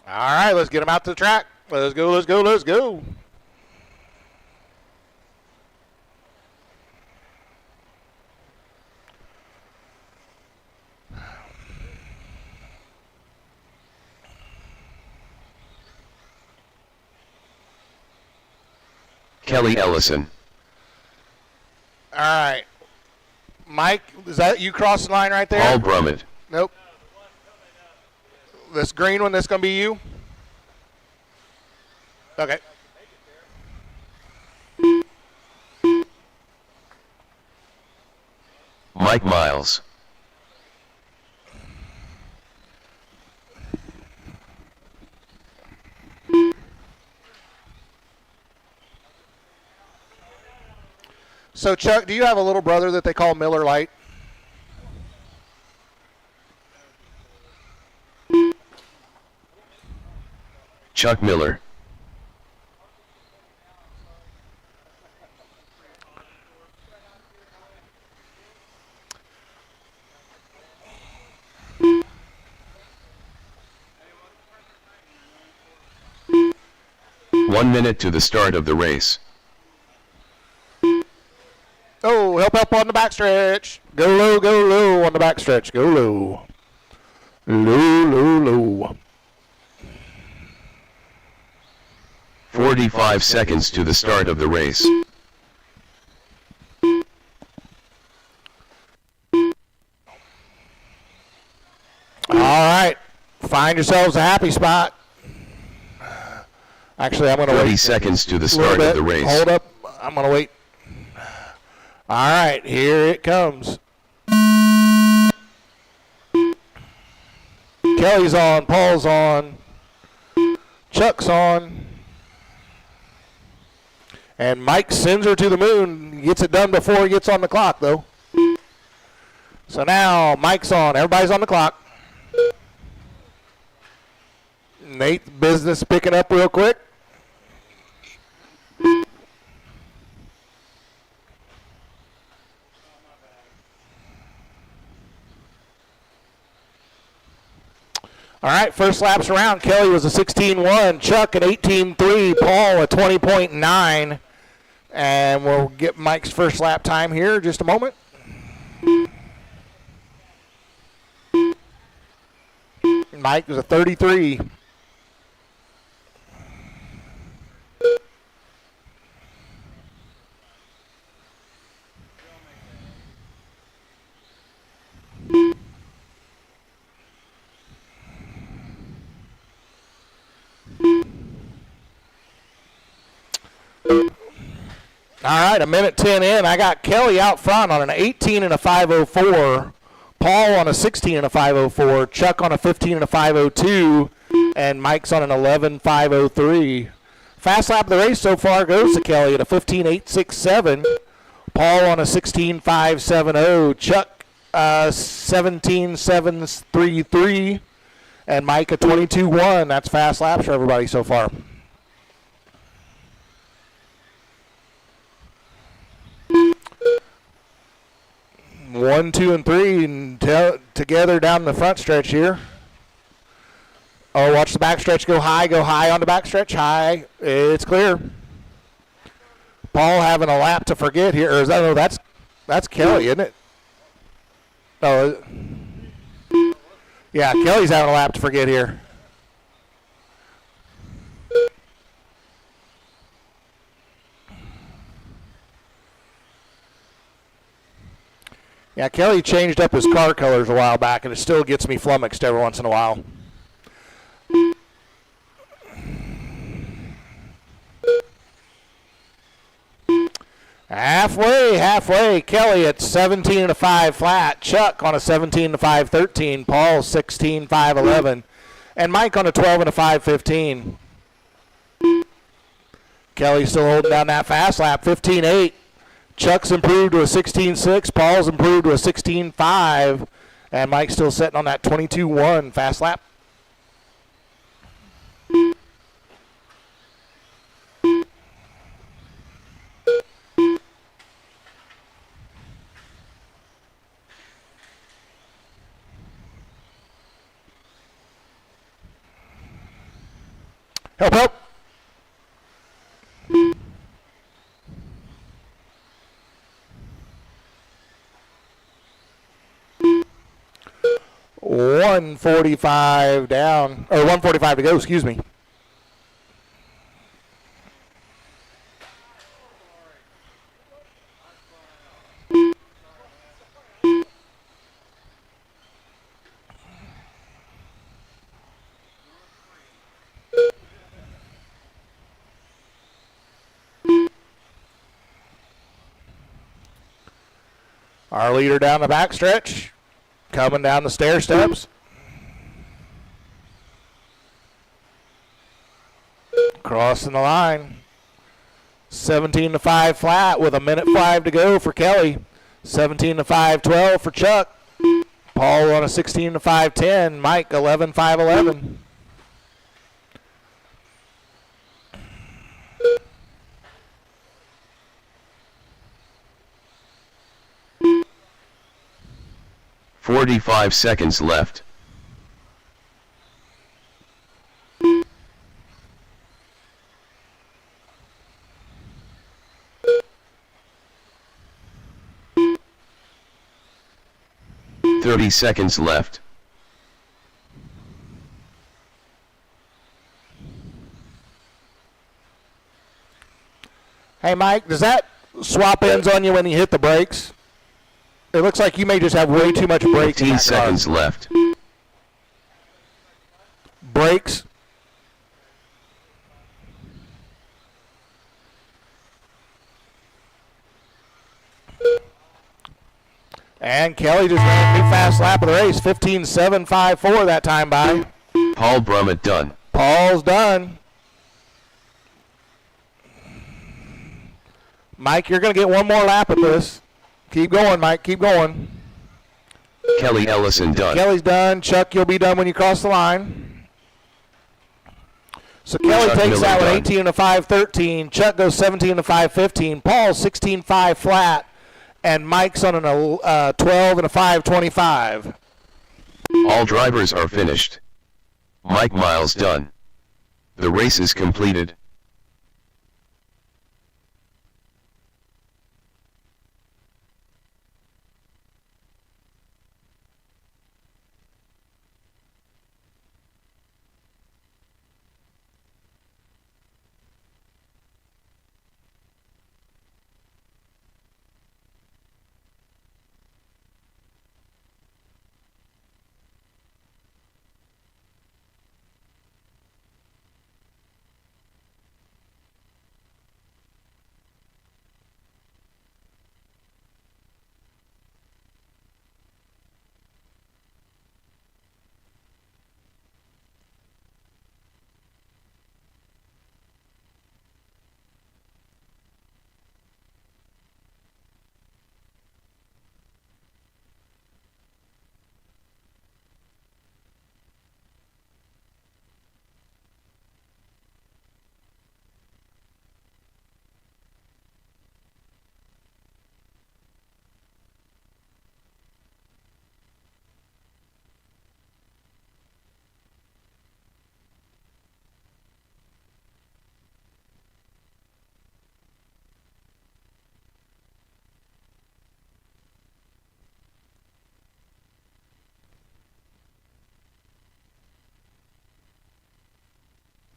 All right, let's get him out to the track. Let's go, let's go, let's go. Kelly Ellison. All right. Mike, is that you crossing the line right there? Paul Brummett. Nope. This green one, this going to be you? Okay. Mike Miles. So, Chuck, do you have a little brother that they call Miller Lite? Chuck Miller. One minute to the start of the race. Oh, help on the backstretch. Go low on the backstretch. Go low. Low. 45 seconds to the start of the race. All right. Find yourselves a happy spot. Actually, I'm going to wait. 30 seconds to the start of the race. Hold up. I'm going to wait. All right, here it comes. Kelly's on, Paul's on, Chuck's on, and Mike sends her to the moon. Gets it done before he gets on the clock, though. So now Mike's on. Everybody's on the clock. Nate's business picking up real quick. All right, first laps around. Kelly was a 16.1, Chuck an 18.3, Paul a 20.9. And we'll get Mike's first lap time here in just a moment. Mike was a 33. All right, a minute 10 in. I got Kelly out front on an 18 and a 504, Paul on a 16 and a 504, Chuck on a 15 and a 502, and Mike's on an 11.503. Fast lap of the race so far goes to Kelly at a 15.867, Paul on a 16.570, Chuck 17.733, and Mike a 22.1. That's fast laps for everybody so far. 1, 2, and 3 and together down the front stretch here. Oh, watch the backstretch go high on the backstretch, high. It's clear. Paul having a lap to forget here. Or is that, no, that's Kelly, isn't it? Oh, yeah, Kelly's having a lap to forget here. Yeah, Kelly changed up his car colors a while back, and it still gets me flummoxed every once in a while. Halfway. Kelly at 17 and a 5 flat. Chuck on a 17 and a 5.13. Paul 16.511. And Mike on a 12 and a 5.15. Kelly's still holding down that fast lap, 15.8. Chuck's improved to a 16.6. Paul's improved to a 16.5. And Mike's still sitting on that 22.1 fast lap. Help, help. $145 down, or $145 to go, excuse me. Our leader down the backstretch, coming down the stair steps. Crossing the line. 17-5 flat with 1:05 to go for Kelly. 17-5-12 for Chuck. Paul on a 16-5-10. Mike 11-5-11. "45 seconds left. "30 seconds left. Hey, Mike, does that swap ends on you when you hit the brakes? It looks like you may just have way too much brake. 15 seconds left. Brakes. And Kelly just ran a new fast lap of the race. 15-7-5-4 that time by. Paul Brummett done. Paul's done. Mike, you're going to get one more lap at this. Keep going, Mike. Keep going. Kelly Ellison done. Kelly's done. Chuck, you'll be done when you cross the line. So Kelly Chuck takes Miller that one done. 18-5-13. Chuck goes 17-5-15. Paul 16-5 flat. And Mike's on an 12-5-25. All drivers are finished. Mike Miles done. The race is completed.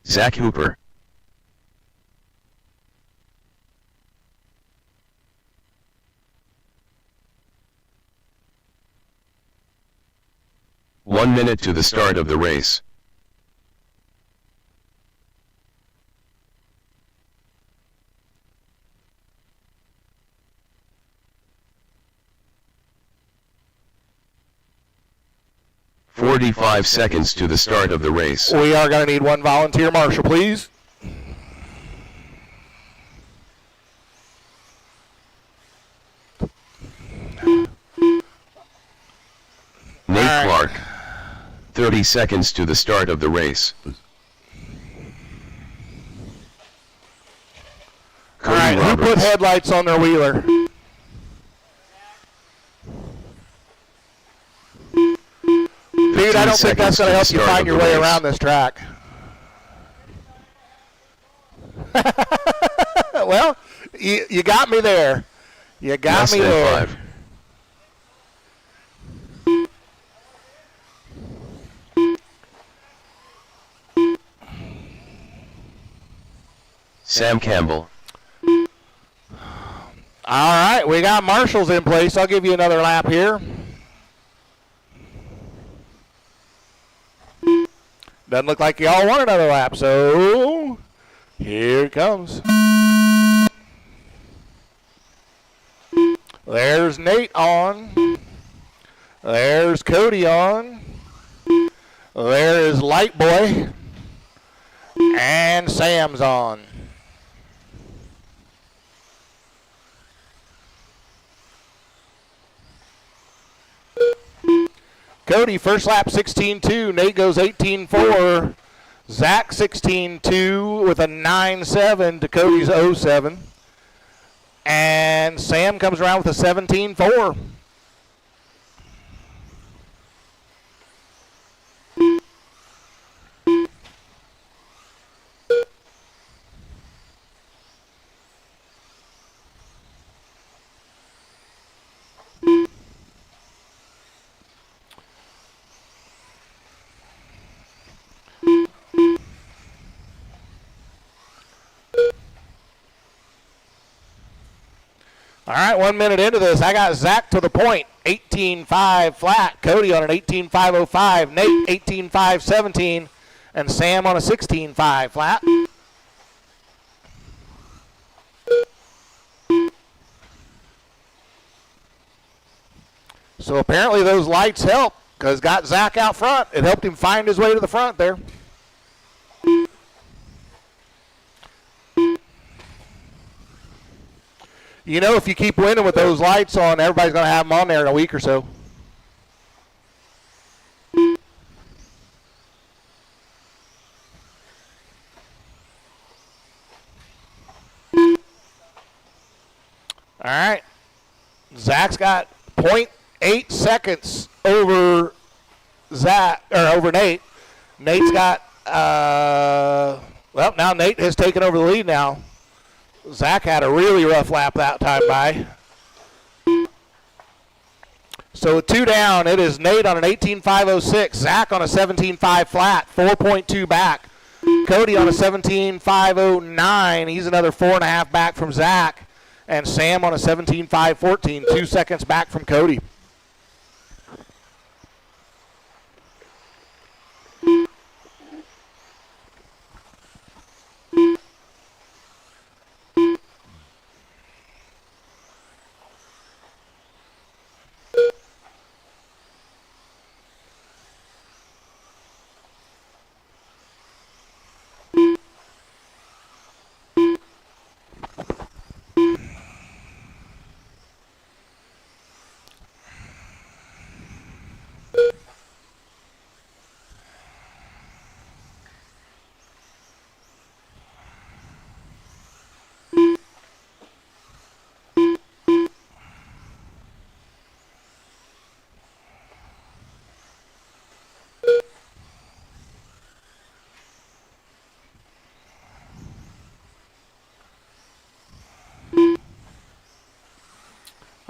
Zach Hooper. One minute to the start of the race. "45 seconds to the start of the race. We are going to need one volunteer marshal, please. Nate Clark. 30 seconds to the start of the race. All right, who put headlights on their wheeler? Dude, I don't think that's going to help you find your way around this track. Well, you got me there. You got Less me than there. 5. Sam Campbell. All right, we got marshals in place. I'll give you another lap here. Doesn't look like y'all want another lap, so here it comes. There's Nate on. There's Cody on. There is Light Boy. And Sam's on. Cody, first lap 16.2. Nate goes 18.4. Zach 16.2 with a 9.7 to Cody's 0.7. And Sam comes around with a 17.4. All right, 1 minute into this, I got Zach to the point, 18.5 flat. Cody on an 18.505. Nate, 18.517. And Sam on a 16.5 flat. So apparently those lights help because got Zach out front. It helped him find his way to the front there. You know, if you keep winning with those lights on, everybody's going to have them on there in a week or so. All right. Zach's got 0.8 seconds over Zach or over Nate. Nate's got well, now Nate has taken over the lead now. Zach had a really rough lap that time by. So 2 down, it is Nate on an 18.506, Zach on a 17.5 flat, 4.2 back. Cody on a 17.509, he's another 4.5 back from Zach. And Sam on a 17.514, 2 seconds back from Cody.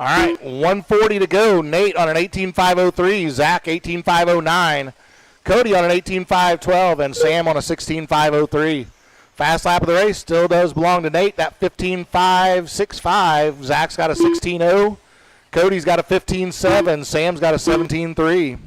All right, 1:40 to go. Nate on an 18.503, Zach 18.509, Cody on an 18.512, and Sam on a 16.503. Fast lap of the race still does belong to Nate, that 15.565. Zach's got a 16.0, Cody's got a 15.7, Sam's got a 17.3.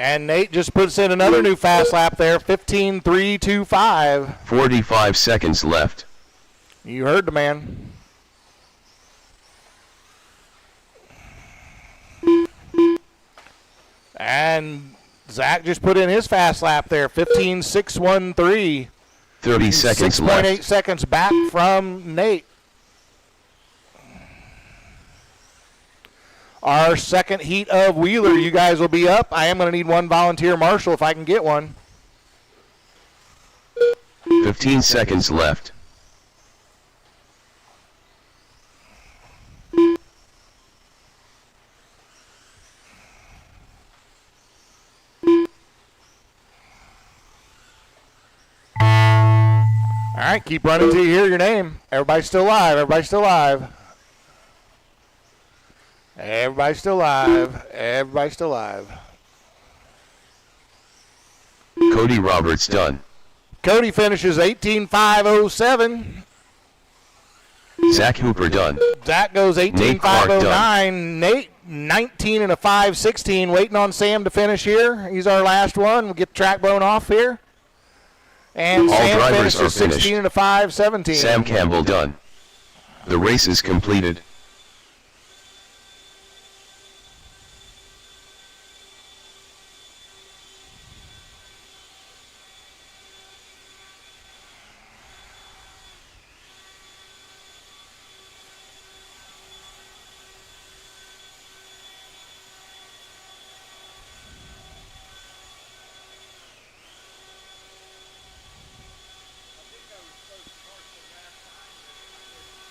And Nate just puts in another new fast lap there, 15.325. 45 seconds left. You heard the man. And Zach just put in his fast lap there, 15.613. 30 seconds 6.8 left. seconds back from Nate. Our second heat of Wheeler, you guys will be up. I am going to need one volunteer marshal if I can get one. 15 seconds left. All right, keep running till you hear your name. Everybody's still live. Everybody's still live. Everybody's still live. Everybody's still live. Cody Roberts done. Cody finishes 18.507. Zach Hooper done. Zach goes Nate Clark 18.509. Nate 19 and a 5.16. Waiting on Sam to finish here. He's our last one. We'll get the track blown off here. And All Sam drivers finishes are finished. 16 and a 5.17. Sam Campbell done. The race is completed.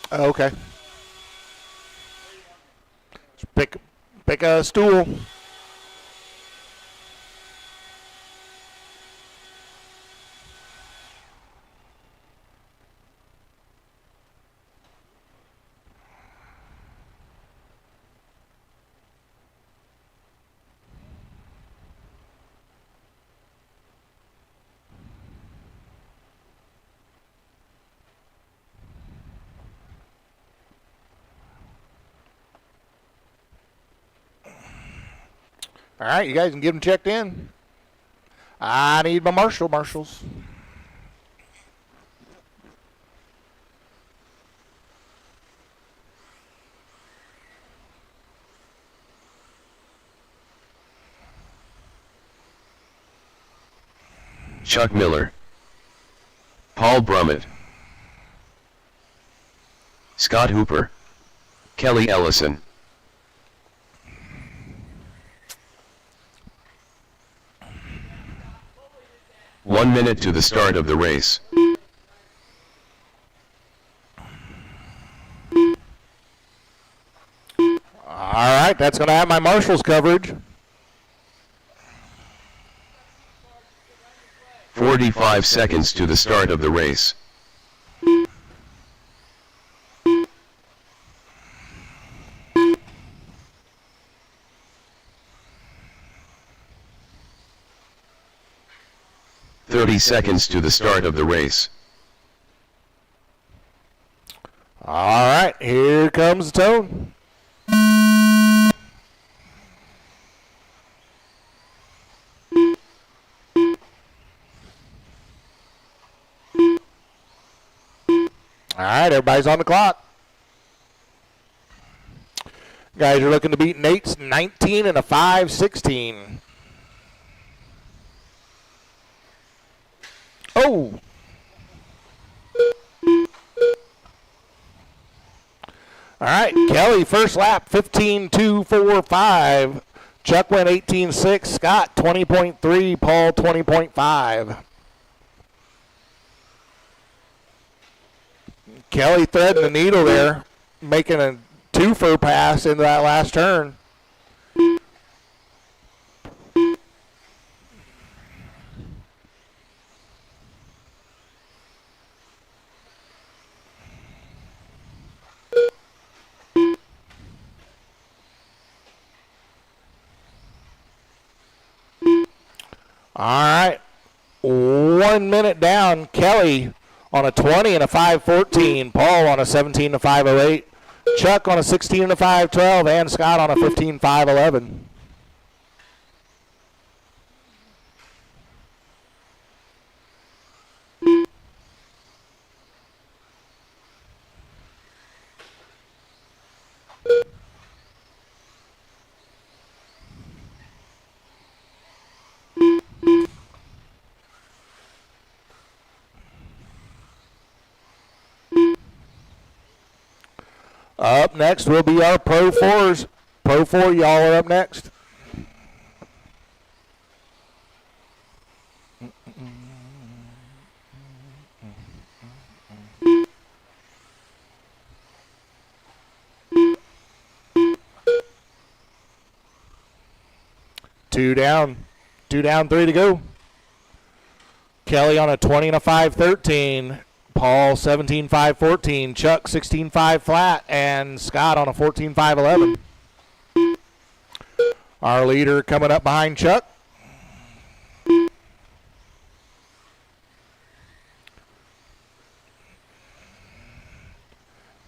Oh, okay. Pick a stool. All right, you guys can get them checked in. I need my marshals. Chuck Miller. Paul Brummett. Scott Hooper. Kelly Ellison. One minute to the start of the race. All right, that's going to have my marshals coverage. 45 seconds to the start of the race. Seconds to the start of the race. All right, here comes the tone. All right, everybody's on the clock. Guys are looking to beat Nate's 19 and a 5.16. Oh. All right, Kelly, first lap, 15.245. Chuck went 18.6. Scott, 20.3. Paul, 20.5. Kelly threading the needle there, making a twofer pass into that last turn. All right, 1 minute down. Kelly on a 20 and a 5.14. Paul on a 17 and a 5.08. Chuck on a 16 and a 5.12. And Scott on a 15.5.11. Up next will be our Pro 4s. Pro 4, y'all are up next. Two down, 3 to go. Kelly on a 20 and a 5-13. Paul 17-5-14. Chuck 16-5 flat. And Scott on a 14-5-11. Our leader coming up behind Chuck.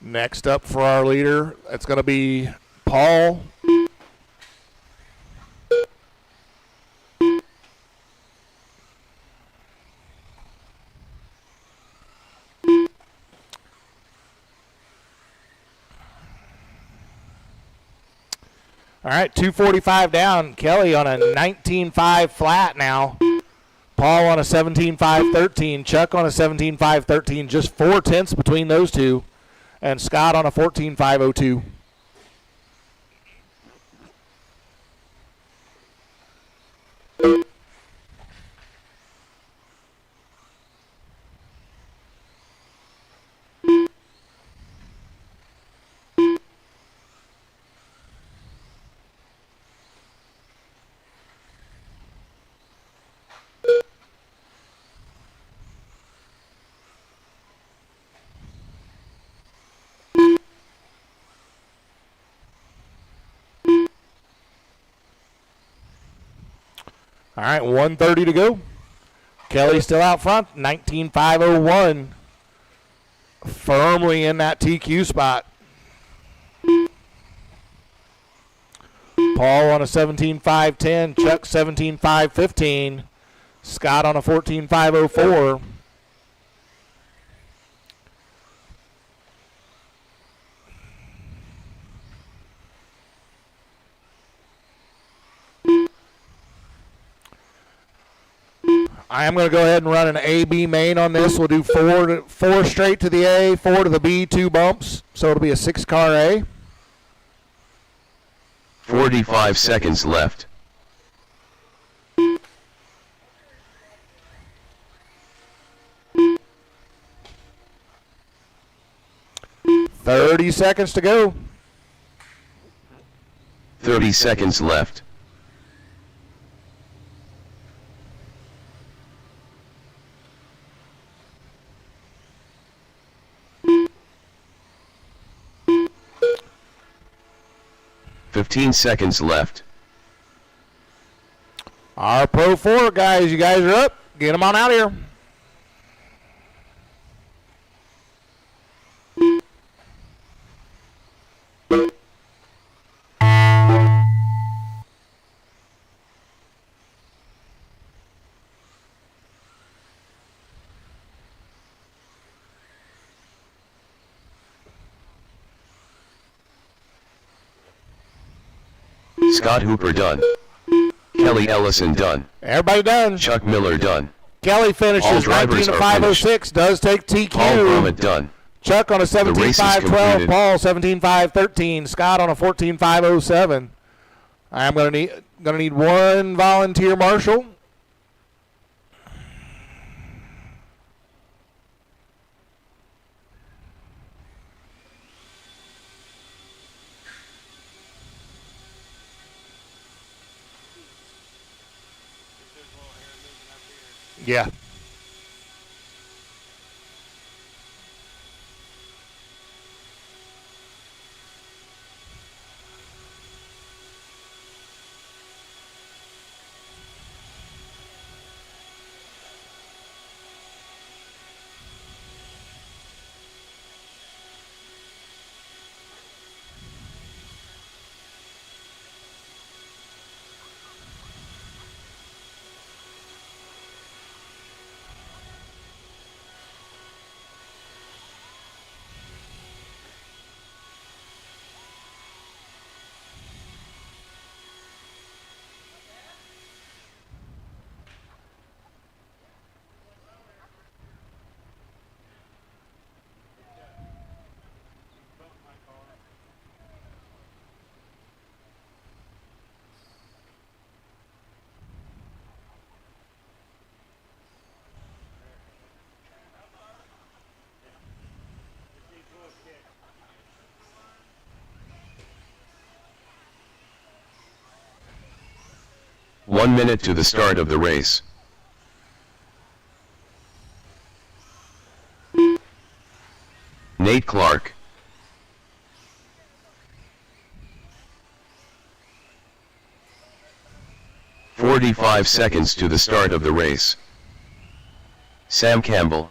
Next up for our leader, it's going to be Paul. All right, 2:45 down. Kelly on a 19-5 flat now. Paul on a 17-5-13. Chuck on a 17-5-13. Just 4/10 between those two. And Scott on a 14-5-02. All right, 1:30 to go. Kelly still out front, 19-5-01. Firmly in that TQ spot. Paul on a 17-5-10. Chuck 17-5-15. Scott on a 14-5-04. I am going to go ahead and run an A-B main on this. We'll do four straight to the A, 4 to the B, 2 bumps. So it'll be a 6-car A. 45 seconds left. 30 seconds to go. 30 seconds left. Fifteen seconds left. Our Pro 4 guys, you guys are up. Get them on out here. Scott Hooper done. Kelly Ellison done. Everybody done. Chuck Miller done. Kelly finishes All drivers 19-5-06. Does take TQ. Paul Gromit done. Chuck on a The race is 17-5-12. completed. Paul 17-5-13. Scott on a 14-5-07. I'm gonna need one volunteer marshal. Yeah. 1 minute to the start of the race. Nate Clark. "45 seconds to the start of the race. Sam Campbell.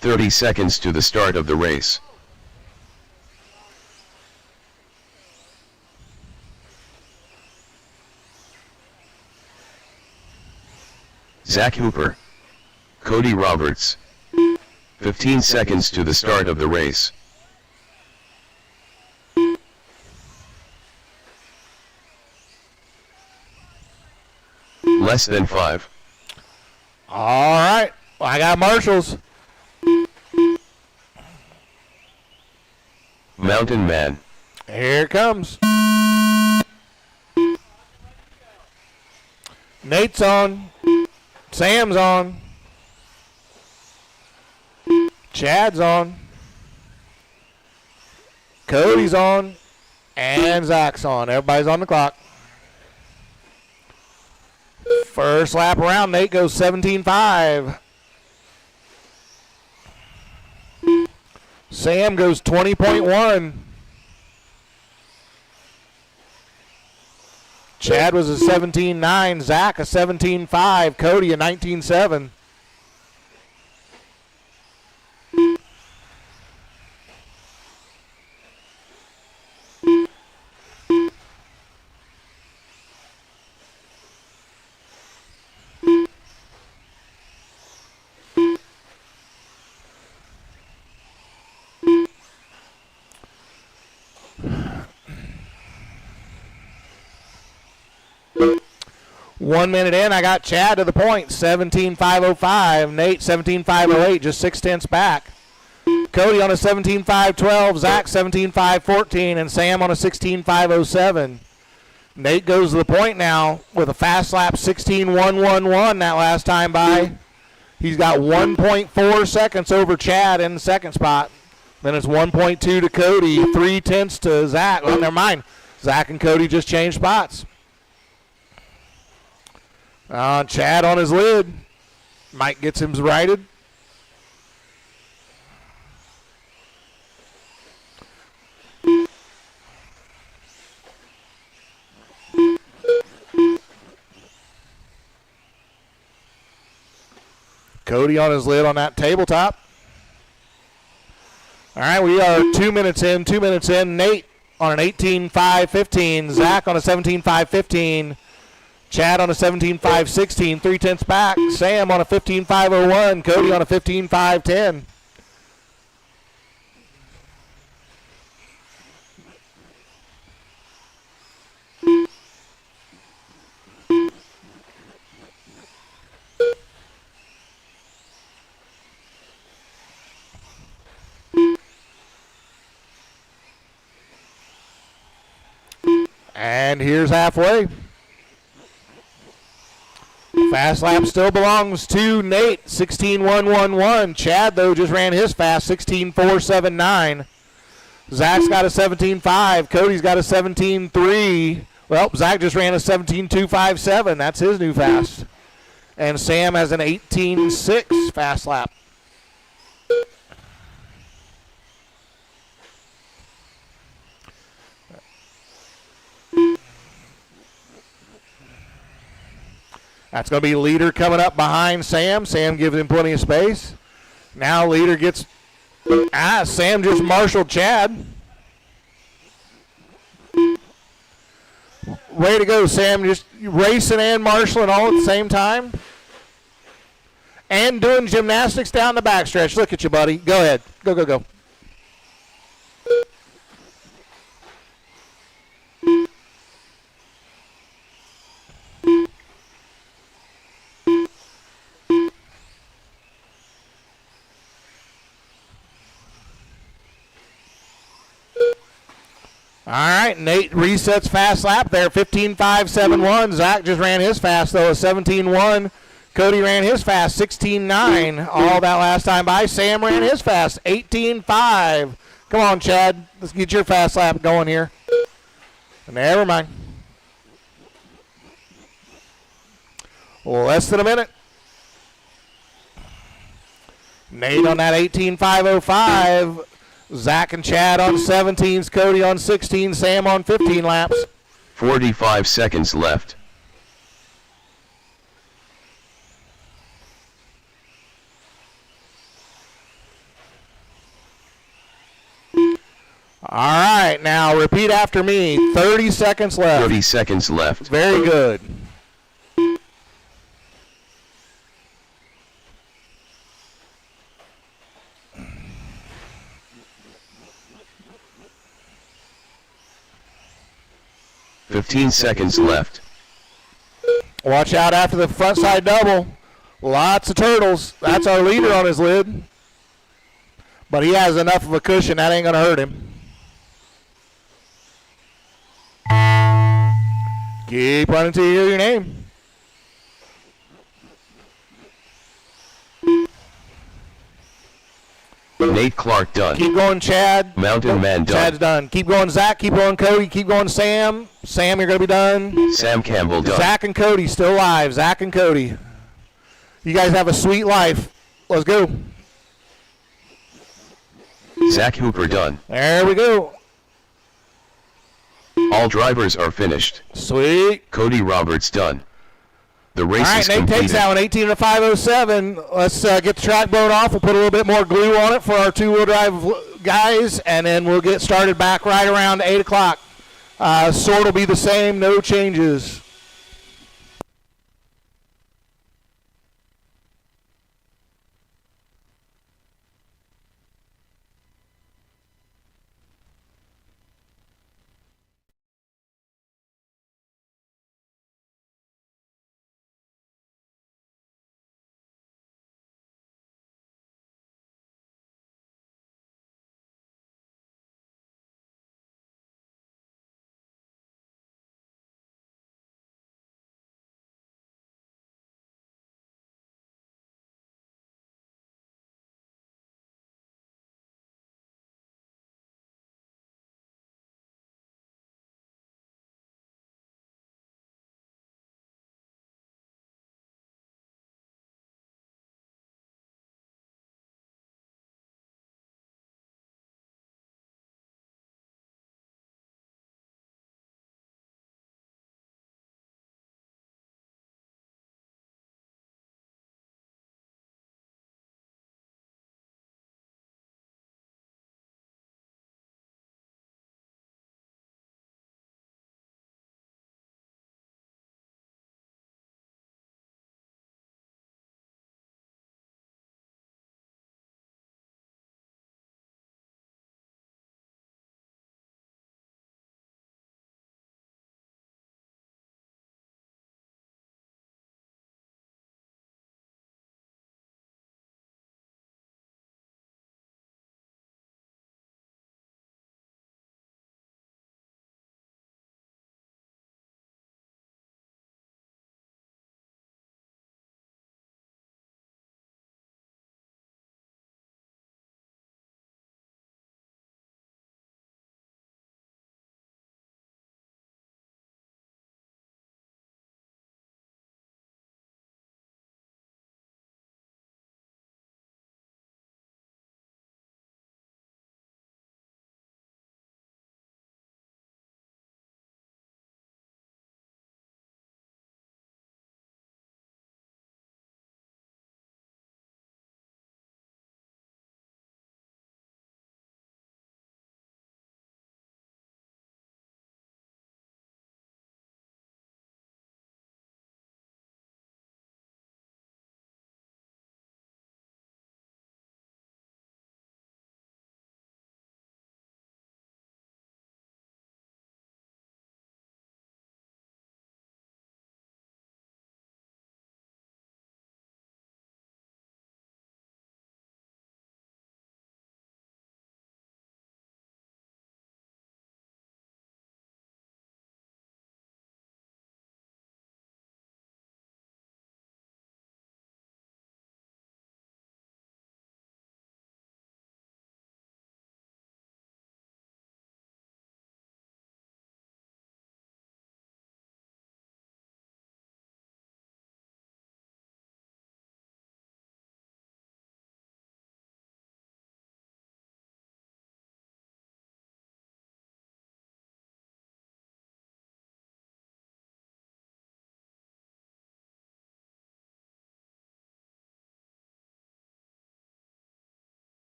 "30 seconds to the start of the race. Zach Hooper. Cody Roberts. 15 seconds to the start of the race. Less than 5. All right. Well, I got marshals. Mountain Man. Here it comes. Nate's on. Sam's on. Chad's on. Cody's on. And Zach's on. Everybody's on the clock. First lap around, Nate goes 17.5. Sam goes 20.1. Chad was a 17.9. Zach a 17.5. Cody a 19.7. One minute in, I got Chad to the point, 17.505. Nate, 17.508, just 0.6 back. Cody on a 17.512. Zach, 17.514. And Sam on a 16.507. Nate goes to the point now with a fast lap, 16.111 that last time by. He's got 1.4 seconds over Chad in the second spot. Then it's 1.2 to Cody, 0.3 to Zach. Well, never mind. Zach and Cody just changed spots. Chad on his lid. Mike gets him righted. Cody on his lid on that tabletop. All right, we are 2 minutes in. 2 minutes in. Nate on an 18.515. Zach on a 17.515. Chad on a 17.516, 0.3 back. Sam on a 15.501. Cody on a 15.510. And here's halfway. Fast lap still belongs to Nate, 16.111. Chad, though, just ran his fast, 16.479. Zach's got a 17.5. Cody's got a 17.3. Well, Zach just ran a 17.257. That's his new fast. And Sam has an 18.6 fast lap. That's going to be Leader coming up behind Sam. Sam gives him plenty of space. Now Leader gets... Sam just marshaled Chad. Way to go, Sam. Just racing and marshaling all at the same time. And doing gymnastics down the backstretch. Look at you, buddy. Go ahead. Go, go, go. All right, Nate resets fast lap there, 15.571. Zach just ran his fast, though, a 17.1. Cody ran his fast, 16.9. All that last time by. Sam ran his fast, 18.5. Come on, Chad. Let's get your fast lap going here. Never mind. Less than a minute. Nate on that 18.505. Zach and Chad on 17s. Cody on 16. Sam on 15 laps. 45 seconds left. All right, now repeat after me. 30 seconds left. 30 seconds left. Very good. $15 seconds left. Watch out after the front side double. Lots of turtles. That's our leader on his lid. But he has enough of a cushion. That ain't going to hurt him. Keep running till you hear your name. Nate Clark done. Keep going, Chad. Mountain Man done. Chad's done. Keep going, Zach. Keep going, Cody. Keep going, Sam. Sam, you're going to be done. Sam Campbell done. Zach and Cody still alive. Zach and Cody. You guys have a sweet life. Let's go. Zach Hooper done. There we go. All drivers are finished. Sweet. Cody Roberts done. The race All right, is Nate completed. takes that one, 18 to 507. Let's get the track blown off. We'll put a little bit more glue on it for our two-wheel drive guys, and then we'll get started back right around 8 o'clock. Sort will be the same, no changes.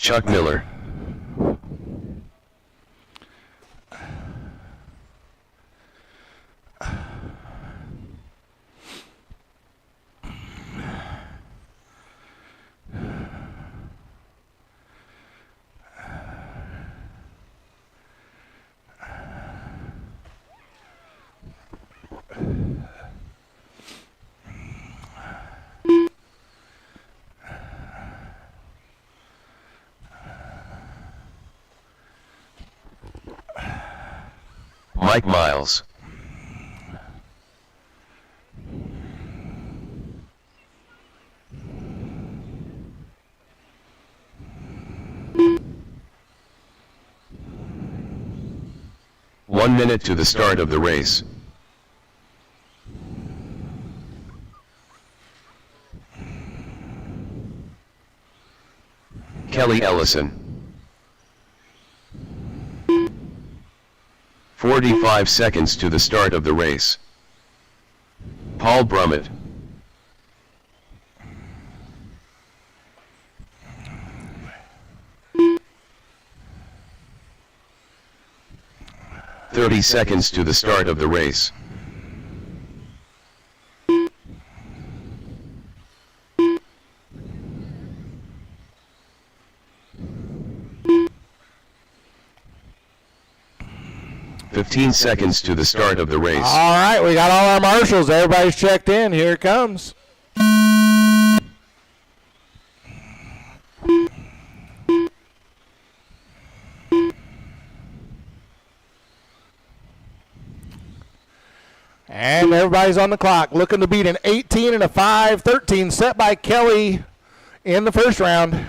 Chuck Miller. Mike Miles. One minute to the start of the race. Kelly Ellison. 45 seconds to the start of the race. Paul Brummett. "30 seconds to the start of the race. "15 seconds to the start of the race. All right, we got all our marshals. Everybody's checked in. Here it comes. And everybody's on the clock, looking to beat an 18 and a 5, 13 set by Kelly in the first round.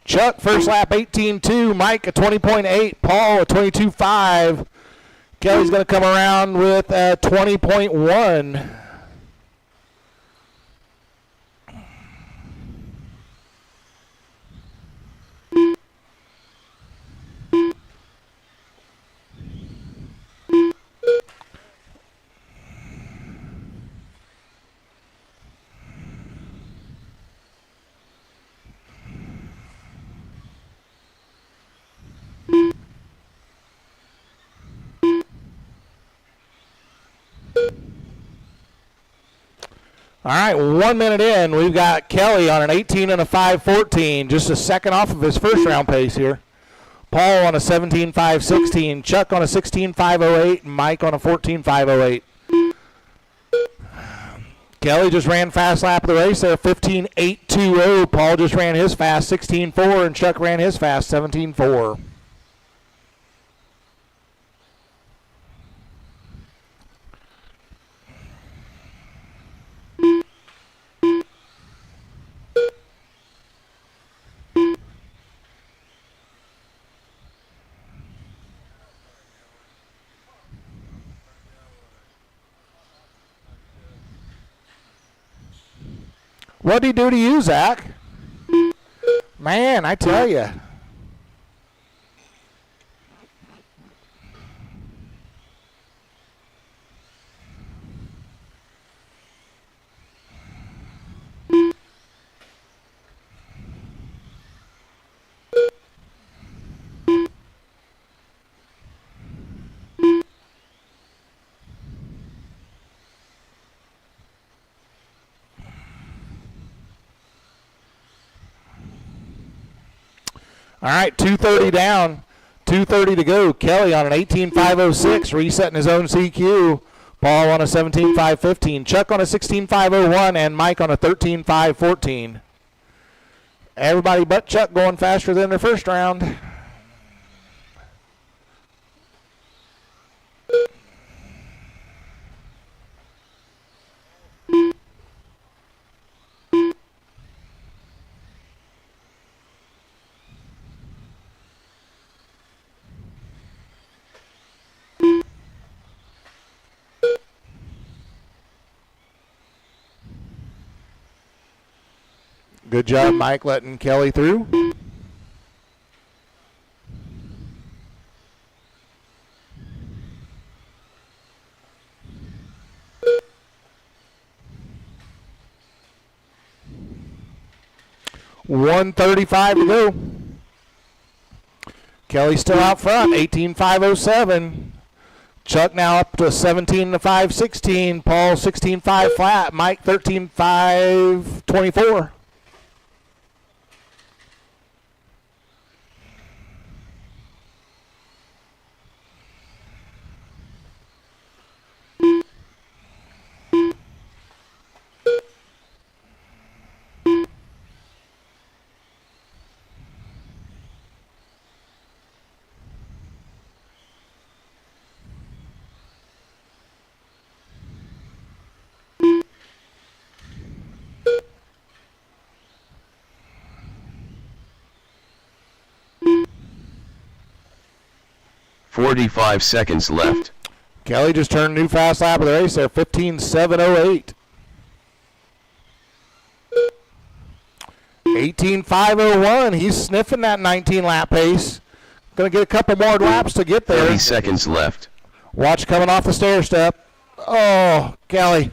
Chuck, first lap, 18.2. Mike, a 20.8. Paul, a 22.5. Kelly's going to come around with a 20.1. All right, 1 minute in, we've got Kelly on an 18 and a 5.14, just a second off of his first round pace here. Paul on a 17.5.16, Chuck on a 16.5.08, and Mike on a 14.5.08. Kelly just ran fast lap of the race there, 15.820. Paul just ran his fast, 16.4, and Chuck ran his fast, 17.4. What'd he do to you, Zach? Man, I tell you. All right, 2:30 down, 2:30 to go. Kelly on an 18.5.06, resetting his own CQ. Paul on a 17.5.15. Chuck on a 16.5.01, and Mike on a 13.5.14. Everybody but Chuck going faster than their first round. Good job, Mike, letting Kelly through. 1:35 to go. Kelly still out front, 18.507. Chuck now up to 17.516. Paul 16.5 flat. Mike 13.524. .45 seconds left. Kelly just turned new fast lap of the race there, 15.708. 18.501. He's sniffing that 19 lap pace. Going to get a couple more laps to get there. 30 seconds left. Watch coming off the stair step. Oh, Kelly.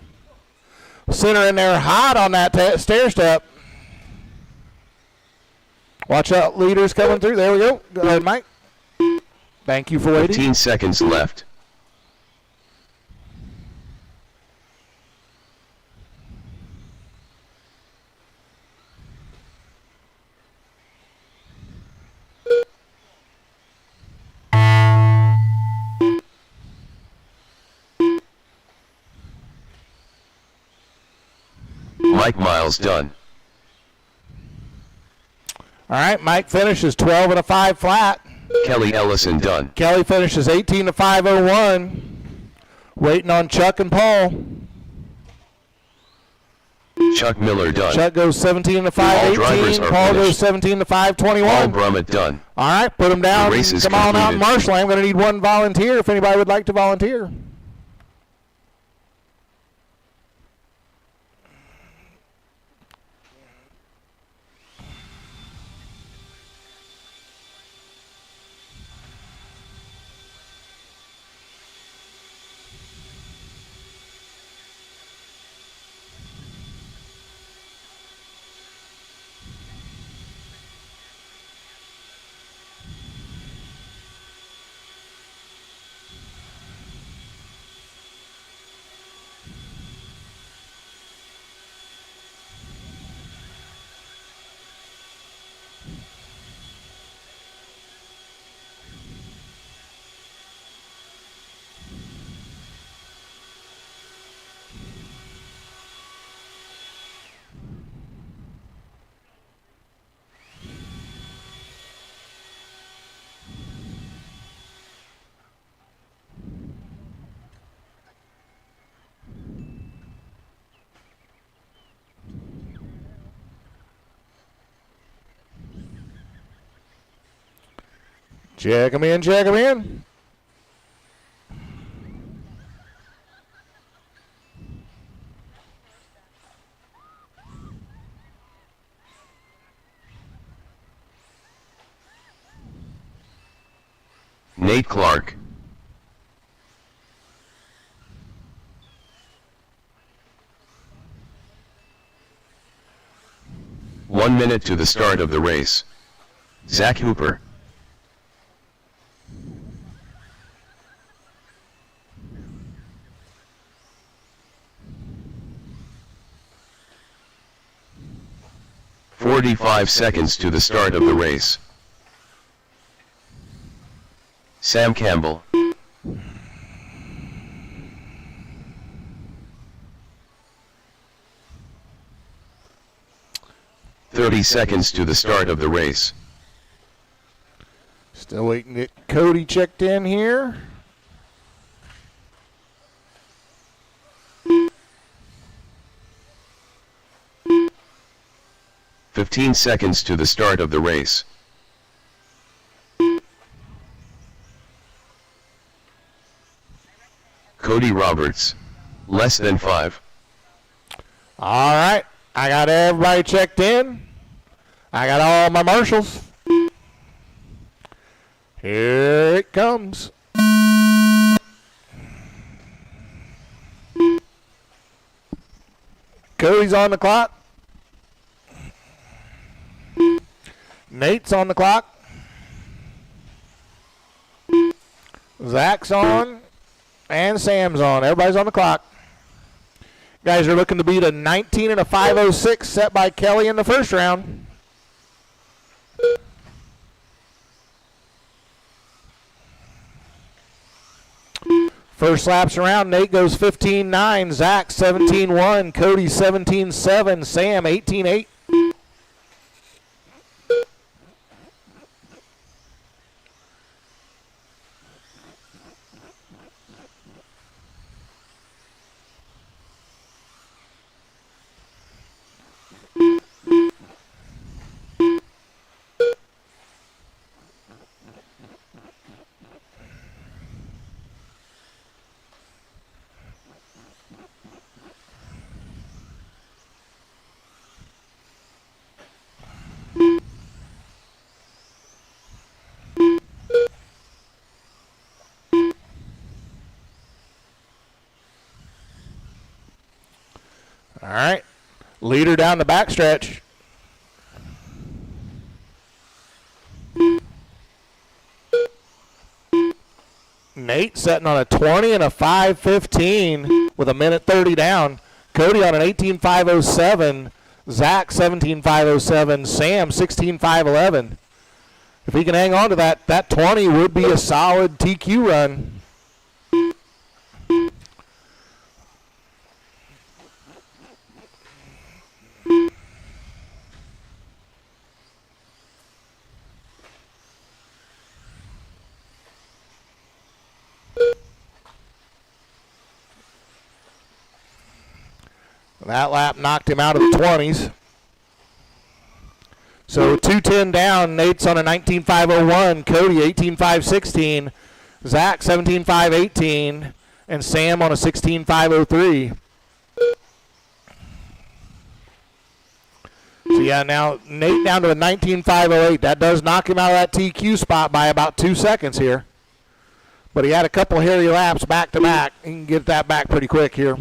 Center in there hot on that stair step. Watch out, leaders coming through. There we go. Go ahead, Mike. Thank you for waiting. 15 seconds left. Mike Miles done. All right, Mike finishes 12 and a 5 flat. Kelly Ellison done. Kelly finishes 18 to 501. Waiting on Chuck and Paul. Chuck Miller done. Chuck goes 17 to All 518. Paul goes 17 to Paul 521. Brummett done. All right, put them down. The race is Come on out and completed. marshal. I'm going to need one volunteer if anybody would like to volunteer. Check them in, check them in. Nate Clark. One minute to the start of the race. Zach Hooper. .45 seconds to the start of the race. Sam Campbell. .30 seconds to the start of the race. Still waiting to get Cody checked in here. .15 seconds to the start of the race. Cody Roberts. Less than 5. All right. I got everybody checked in. I got all my marshals. Here it comes. Cody's on the clock. Nate's on the clock. Zach's on. And Sam's on. Everybody's on the clock. Guys are looking to beat a 19 and a 5:06 set by Kelly in the first round. First laps around, Nate goes 15-9, Zach 17-1, Cody 17-7, Sam 18-8. All right, leader down the backstretch. Nate setting on a 20 and a 5:15 with a minute 30 down. Cody on an 18.507. Zach 17.507. Sam 16.511. If he can hang on to that 20 would be a solid TQ run. That lap knocked him out of the 20s. So 2:10 down, Nate's on a 19.501, Cody 18.516, Zach 17.518, and Sam on a 16.503. So yeah, now Nate down to a 19.508. That does knock him out of that TQ spot by about 2 seconds here. But he had a couple hairy laps back to back. He can get that back pretty quick here.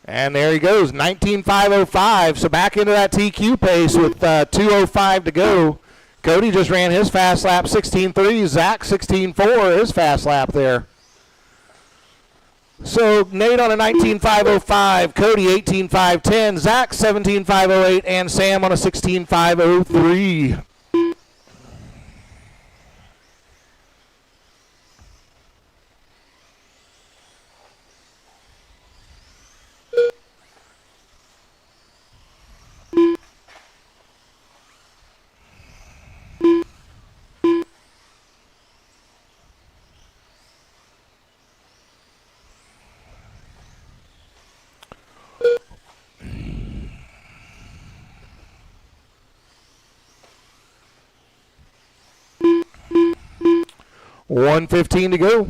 And there he goes, 19.505. So back into that TQ pace with 2:05 to go. Cody just ran his fast lap 16.3. Zach 16.4, his fast lap there. So Nate on a 19.505, Cody 18.510, Zach 17.508, and Sam on a 16.503. $1:15 to go.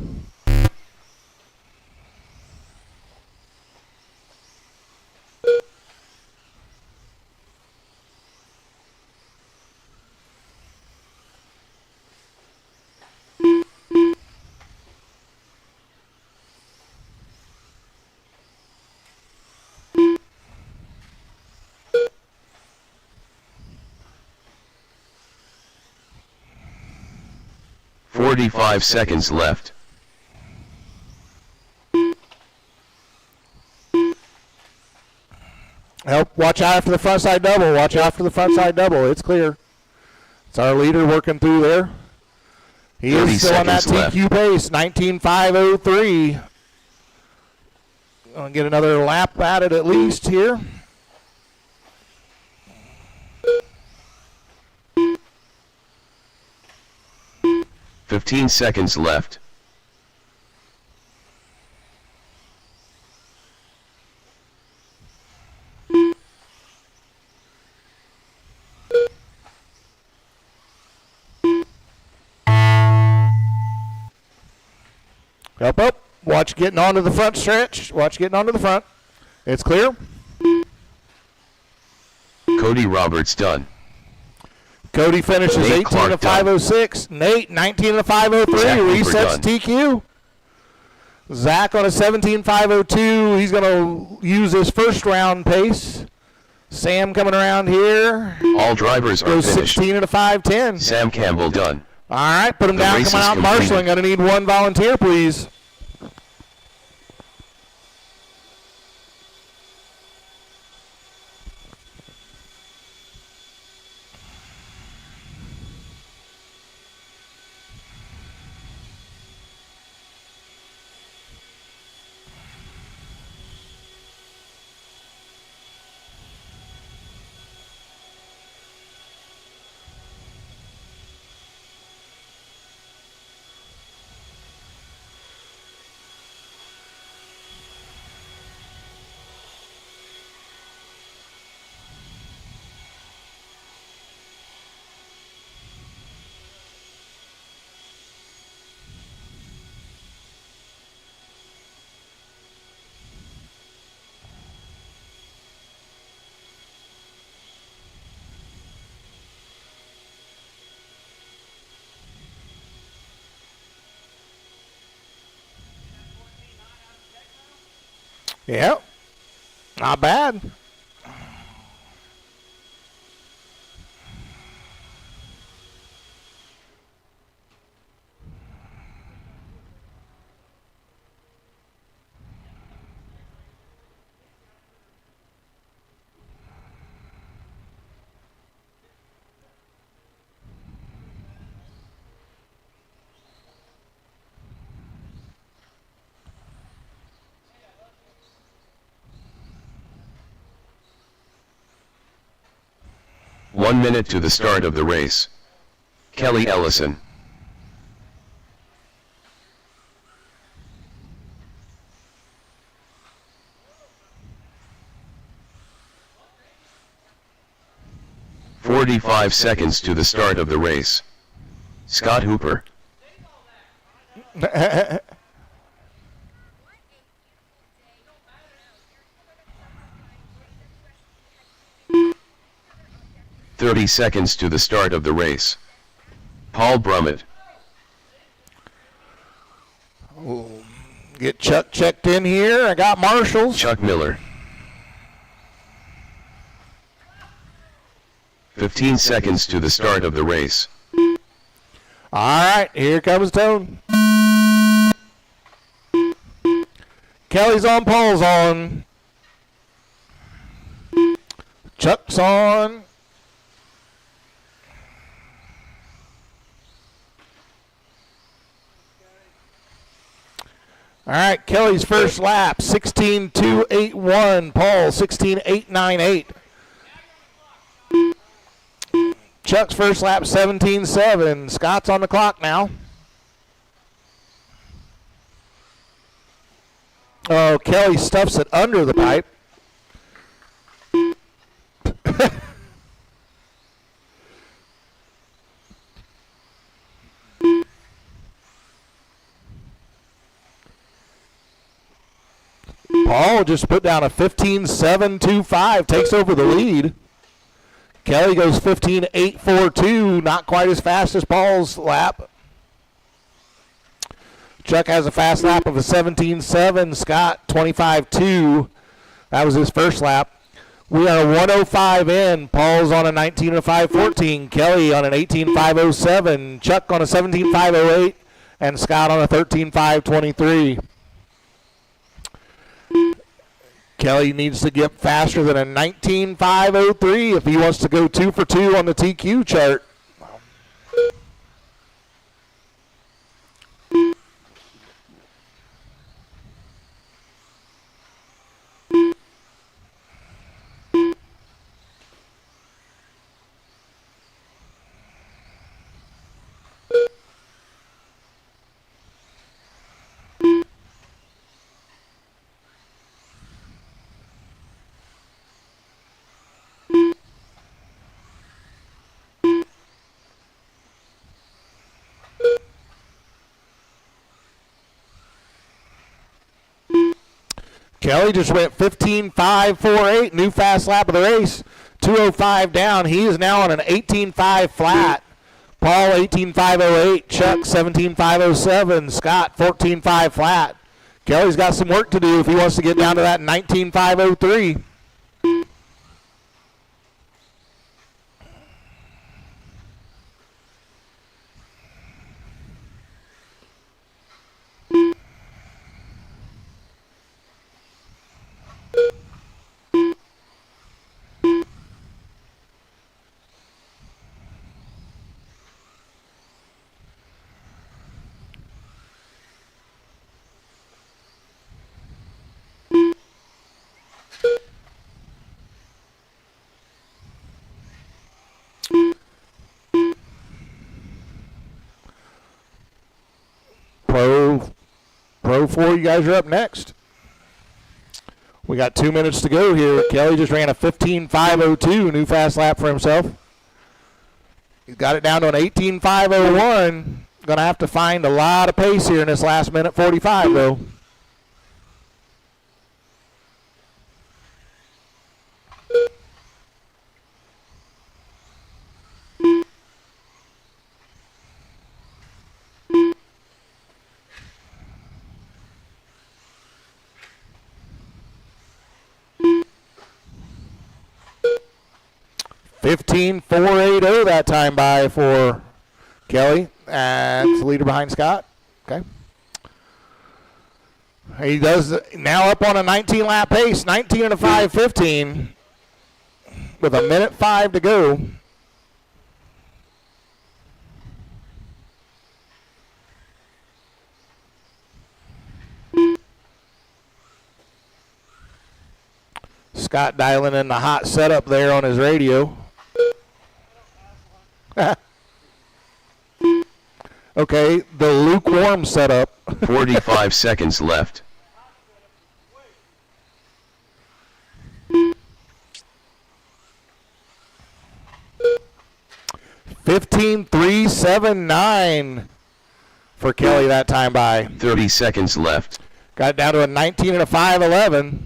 "45 seconds left. Watch out for the front side double. Watch out for the front side double. It's clear. It's our leader working through there. He is still on that TQ pace, 19.503. Gonna get another lap at it at least here. "15 seconds left. Up. Watch getting onto the front stretch. Watch getting onto the front. It's clear. Cody Roberts done. Cody finishes Nate 18 Clark to 506. Nate 19 to 503. Zach Hooper Resets done. TQ. Zach on a 17.502. He's going to use his first round pace. Sam coming around here. All drivers are Goes finished. 16 to 510. Sam Campbell done. All right, put him The down. race Coming is out completed. marshalling. Going to need one volunteer, please. Yep. Not bad. One minute to the start of the race. Kelly Ellison. "45 seconds to the start of the race. Scott Hooper. All 30 seconds to the start of the race. Paul Brummett. Get Chuck checked in here. I got marshals. Chuck Miller. 15 seconds to the start of the race. All right, here comes Tone. Kelly's on, Paul's on. Chuck's on. All right, Kelly's first lap, 16.281. Paul, 16.898. Chuck's first lap, 17.7. Scott's on the clock now. Oh, Kelly stuffs it under the pipe. Paul just put down a 15.725, takes over the lead. Kelly goes 15.842, not quite as fast as Paul's lap. Chuck has a fast lap of a 17.7. Scott 25.2. That was his first lap. We are 105 in. Paul's on a 19.514. Kelly on an 18.507. Chuck on a 17.508. And Scott on a 13.523. Kelly needs to get faster than a 19.503 if he wants to go 2 for 2 on the TQ chart. Kelly just went 15.548, new fast lap of the race. 2:05 down. He is now on an 18.5 flat. Paul 18.508, Chuck 17.507, Scott 14.5 flat. Kelly's got some work to do if he wants to get down to that 19.503. Pro 4, you guys are up next. We got 2 minutes to go here. Kelly just ran a 15.502, new fast lap for himself. He's got it down to an 18.501. Going to have to find a lot of pace here in this last minute 45, though. .15480 that time by for Kelly. That's the leader behind Scott. Okay. He does now up on a 19-lap pace, 19 and a 5:15 with a minute 5 to go. Scott dialing in the hot setup there on his radio. Okay, the lukewarm setup. 45 seconds left. .15379 for Kelly that time by. 30 seconds left. Got it down to a 19 and a 5:11.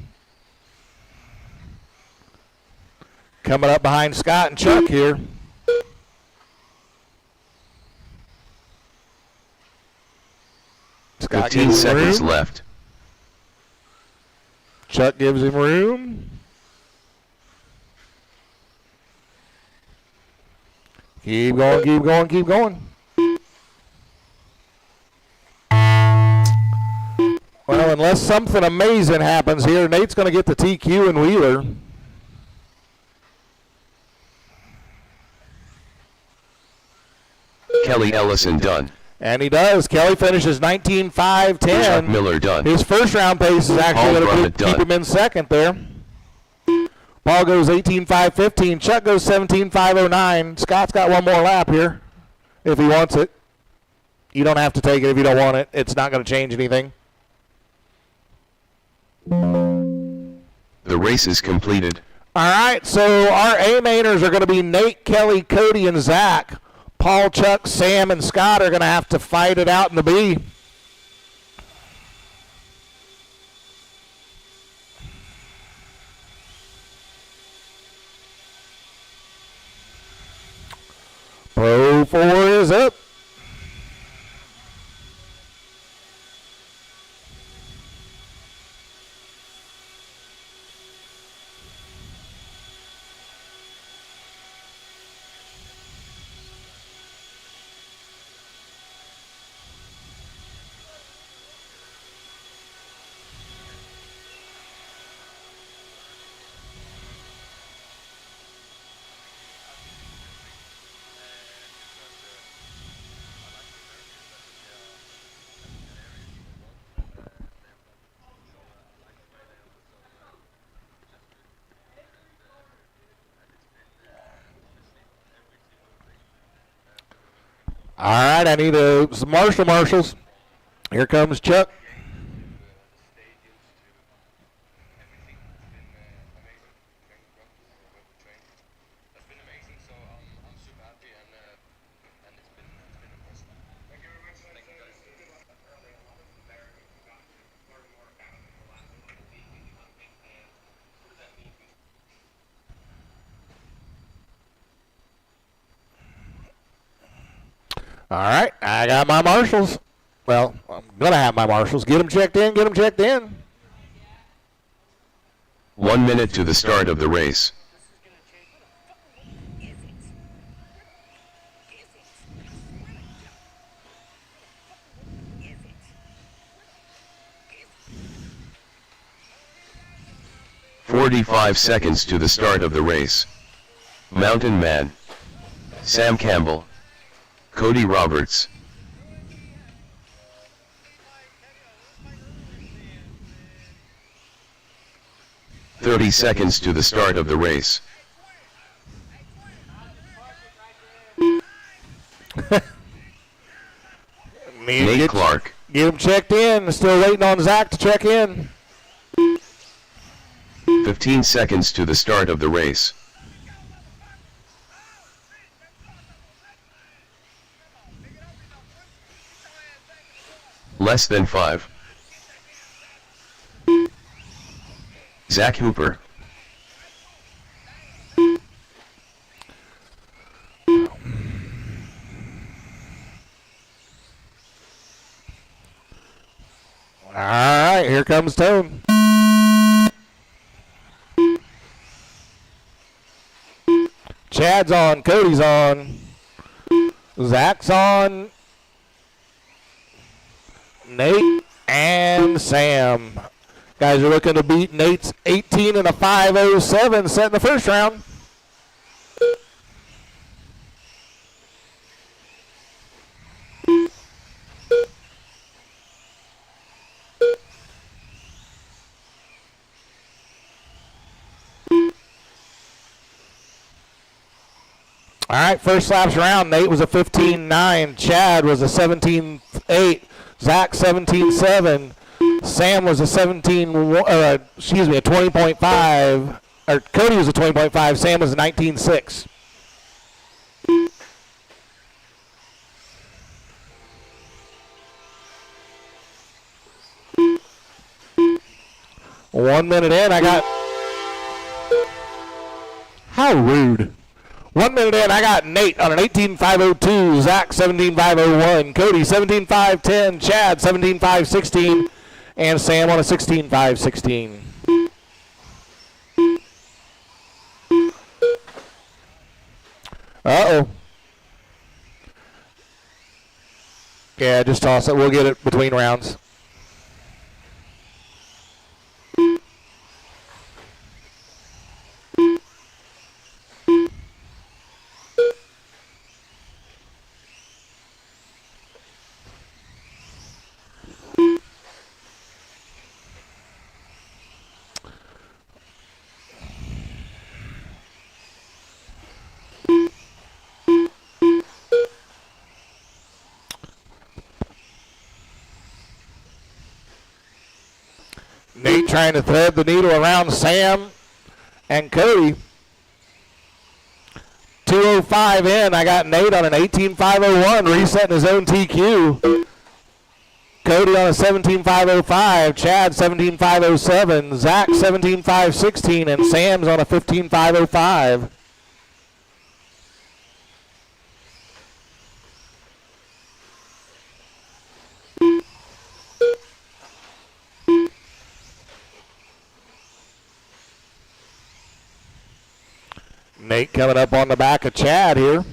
Coming up behind Scott and Chuck here. Scott 15 seconds left. Chuck gives him room. Keep going, keep going, keep going. Well, unless something amazing happens here, Nate's going to get the TQ and Wheeler. Kelly Ellison done. And he does. Kelly finishes 19.510. Chuck Miller done. His first round pace is actually going to keep him in second there. Paul goes 18.515. Chuck goes 17.509. Scott's got one more lap here if he wants it. You don't have to take it if you don't want it. It's not going to change anything. The race is completed. All right, so our A-mainers are going to be Nate, Kelly, Cody, and Zach. Paul, Chuck, Sam, and Scott are going to have to fight it out in the B. Pro 4 is up. All right, I need some marshals. Here comes Chuck. All right, I got my marshals. Well, I'm going to have my marshals. Get them checked in, get them checked in. 1 minute to the start of the race. "45 seconds to the start of the race. Mountain Man, Sam Campbell, Cody Roberts. "30 seconds to the start of the race. Nate Clark. Get him checked in. Still waiting on Zach to check in. 15 seconds to the start of the race. Less than 5. Zach Hooper. All right, here comes Tone. Chad's on, Cody's on, Zach's on, Nate and Sam. Guys are looking to beat Nate's 18 and a 5:07 set in the first round. All right, first laps round. Nate was a 15.9. Chad was a 17.8. Zach 17.7. Sam was a 20.5. Or Cody was a 20.5. Sam was a 19.6. One minute in, I got. How rude. 1 minute in, I got Nate on an 18.502, Zach 17.501, Cody 17.510, Chad 17.516, and Sam on a 16.516. Uh-oh. Yeah, just toss it. We'll get it between rounds. Nate trying to thread the needle around Sam and Cody. 2:05 in, I got Nate on an 18.501, resetting his own TQ. Cody on a 17.505, Chad 17.507, Zach 17.516, and Sam's on a 15.505. Nate coming up on the back of Chad here.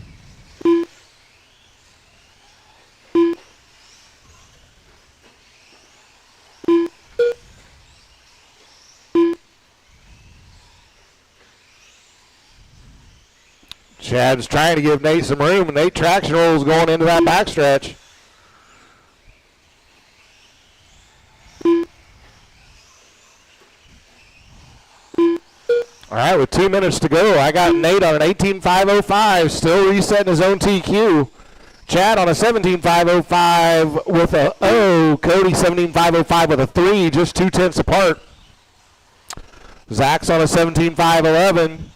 Chad's trying to give Nate some room, and Nate traction rolls going into that backstretch. All right, with 2 minutes to go, I got Nate on an 18.505, still resetting his own TQ. Chad on a 17.505 with a O. Cody 17.505 with a 3, just 0.2 apart. Zach's on a 17.511,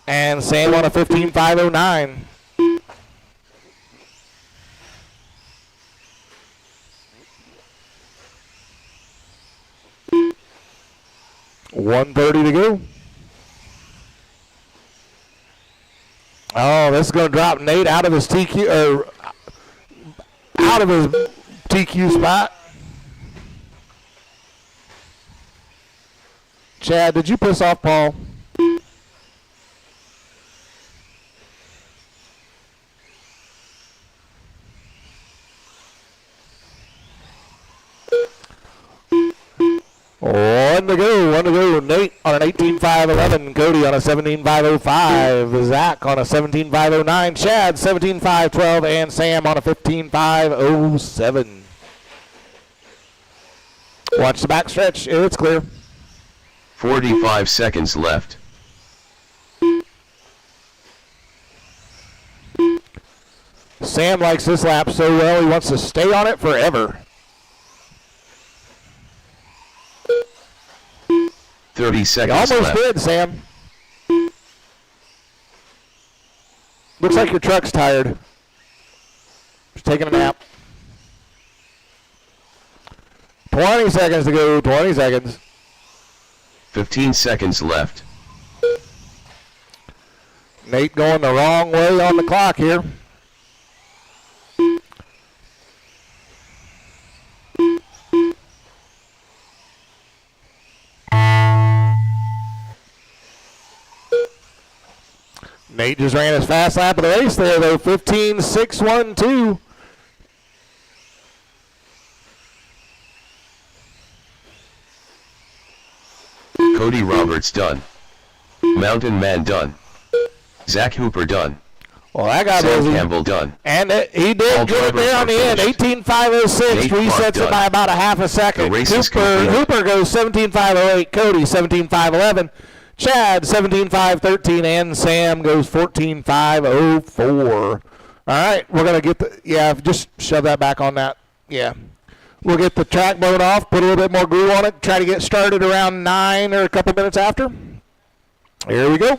and Sam on a 15.509. $1:30 to go. Oh, this is going to drop Nate out of his TQ. out of his TQ spot. Chad, did you piss off Paul? One to go. Nate on an 18.511. Cody on a 17.505. Zach on a 17.509. Chad 17.512. And Sam on a 15.507. Watch the back stretch. It's clear. 45 seconds left. Sam likes this lap so well he wants to stay on it forever. 30 seconds You almost left. did, Sam. Looks like your truck's tired. Just taking a nap. 20 seconds to go. 20 seconds. 15 seconds left. Nate going the wrong way on the clock here. Nate just ran his fast lap of the race there, though. 15.612. Cody Roberts done. Mountain Man done. Zach Hooper done. Well, that got Sam busy. Campbell done. And he did All good there on the end. drivers are 18.506 Nate Clark resets it done. by about a half a second. The race is complete. Hooper goes 17.508. Cody 17.511. Chad 17.513. And Sam goes 14.504. All right, we're going to get the, just shove that back on that. Yeah. We'll get the track blown off, put a little bit more glue on it, try to get started around 9 or a couple minutes after. Here we go.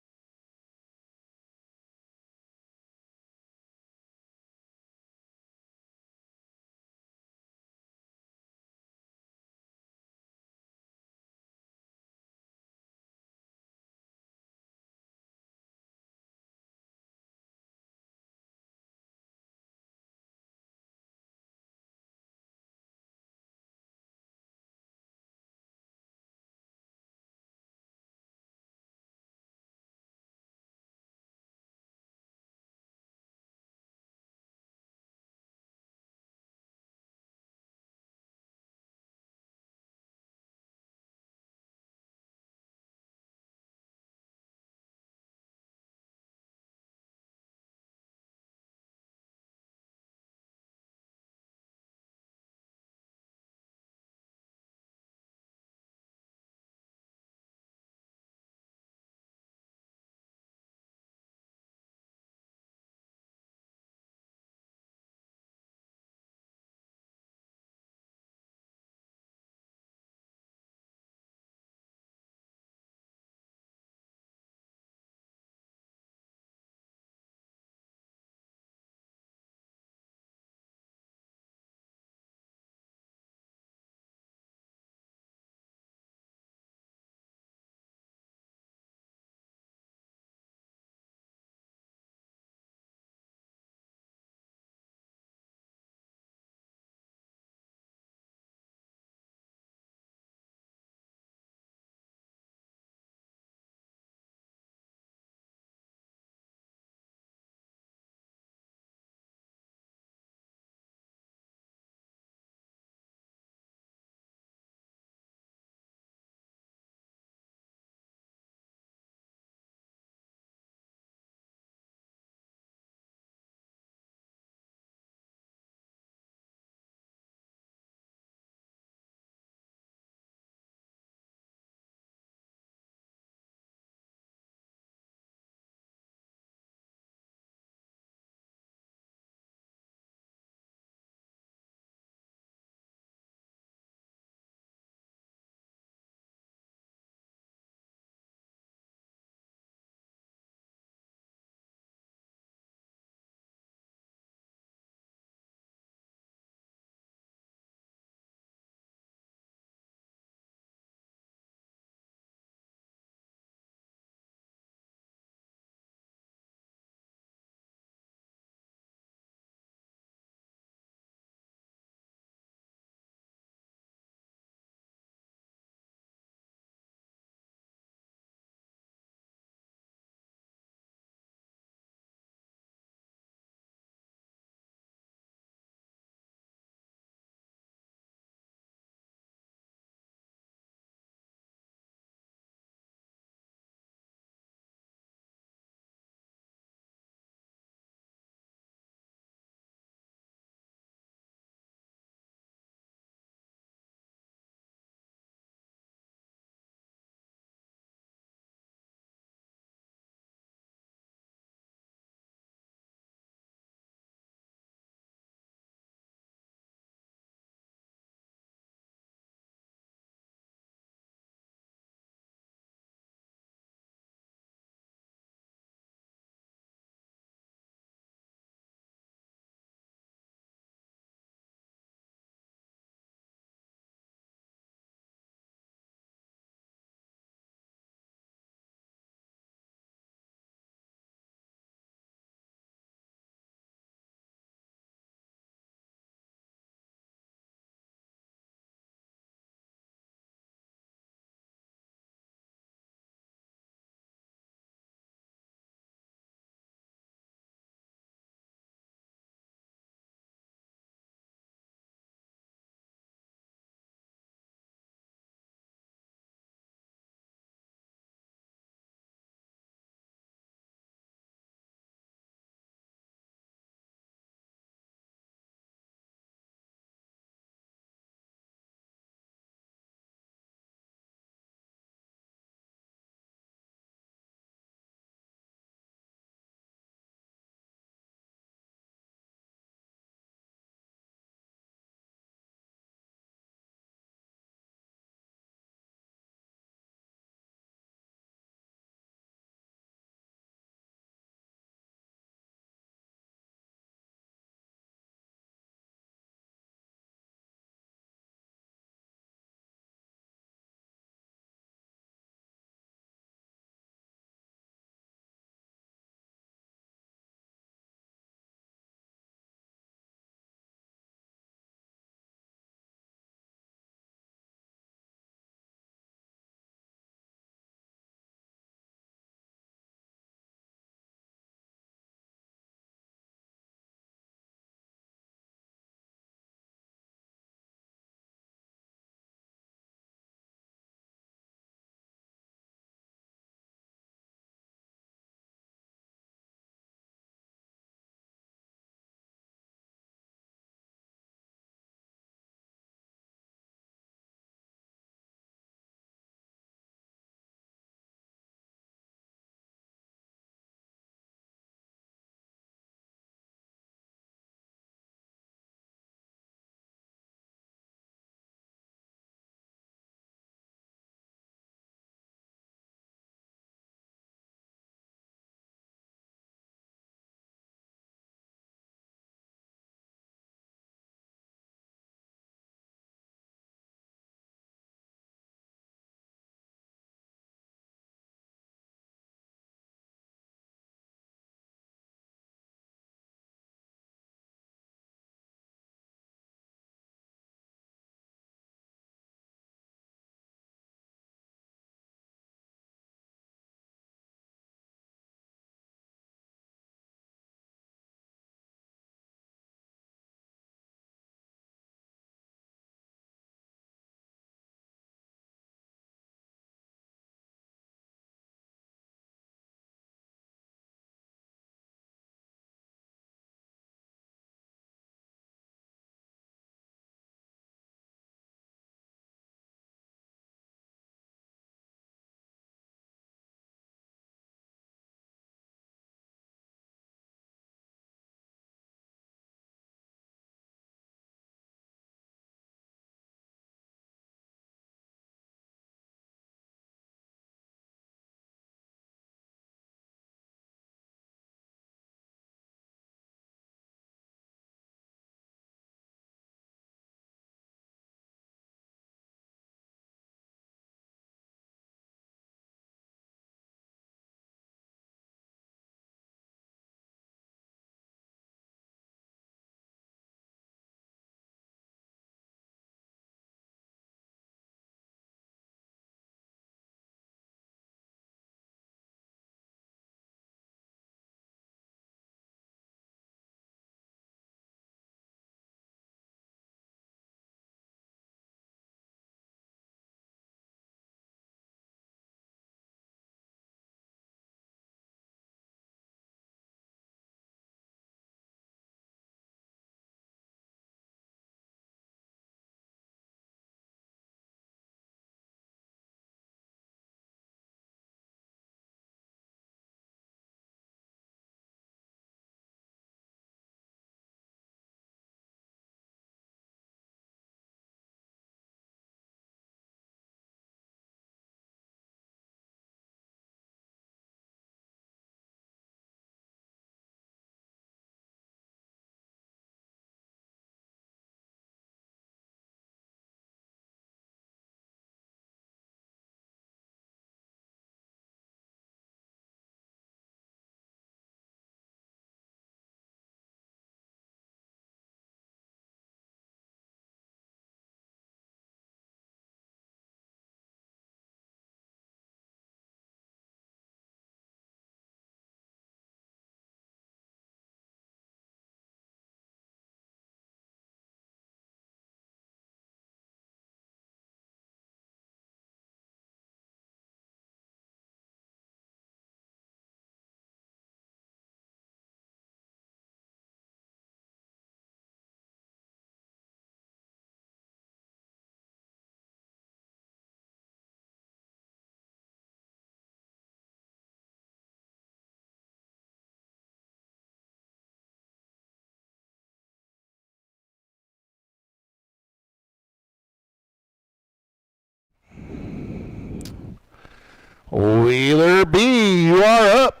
Wheeler B, you are up.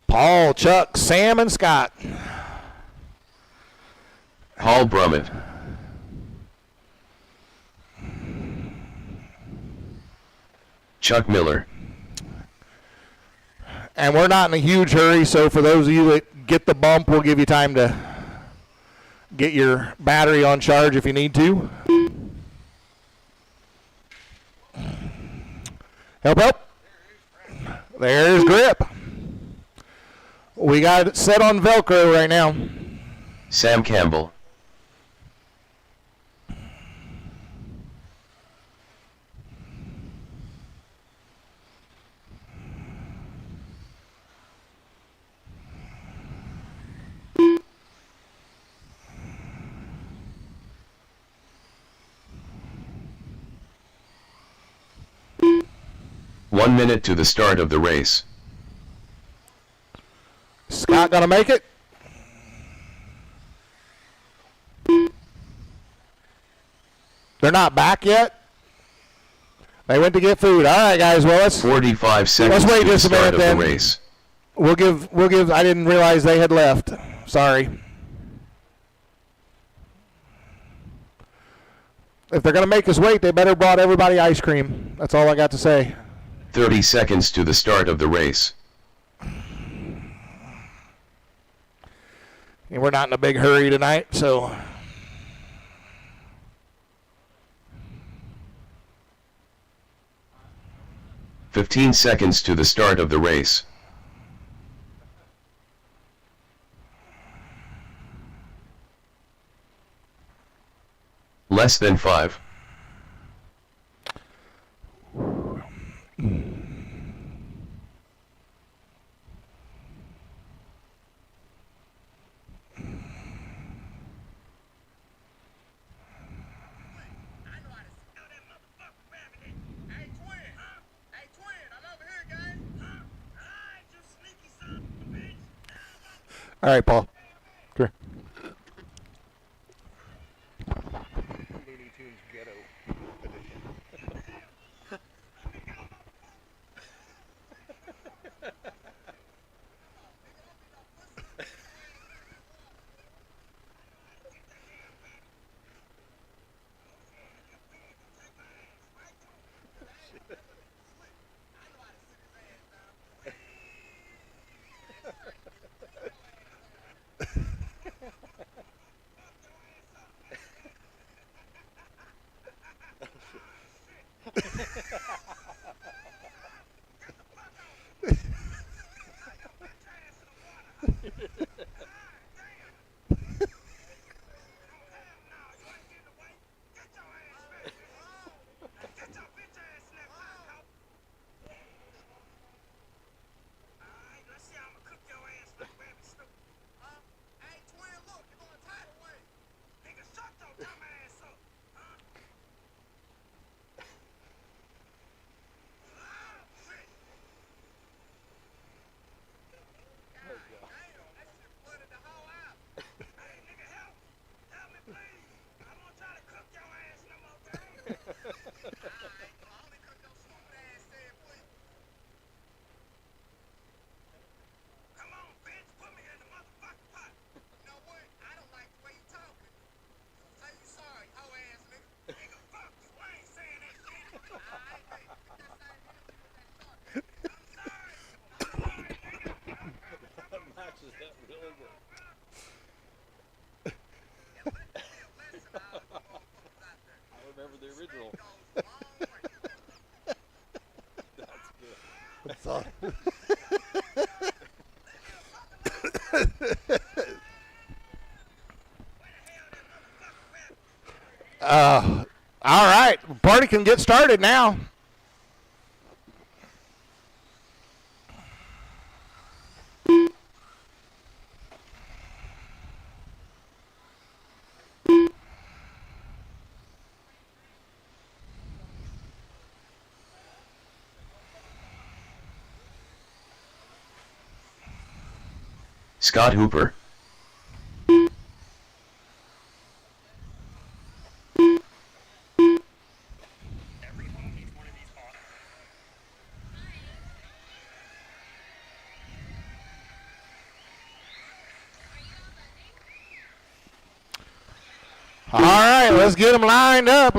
Paul, Chuck, Sam, and Scott. Paul Brummett. Chuck Miller. And we're not in a huge hurry, so for those of you that get the bump, we'll give you time to get your battery on charge if you need to. Help. There's grip. We got it set on Velcro right now. Sam Campbell. One minute to the start of the race. Scott gonna make it? They're not back yet? They went to get food. All right, guys. Well, let's 45 seconds wait to the just a start minute of then. the race. We'll give. I didn't realize they had left. Sorry. If they're gonna make us wait, they better brought everybody ice cream. That's all I got to say. 30 seconds to the start of the race. And we're not in a big hurry tonight, so. "15 seconds to the start of the race. Less than 5. All right, Paul. Come here. All right, party can get started now. Scott Hooper. All right, let's get them lined up.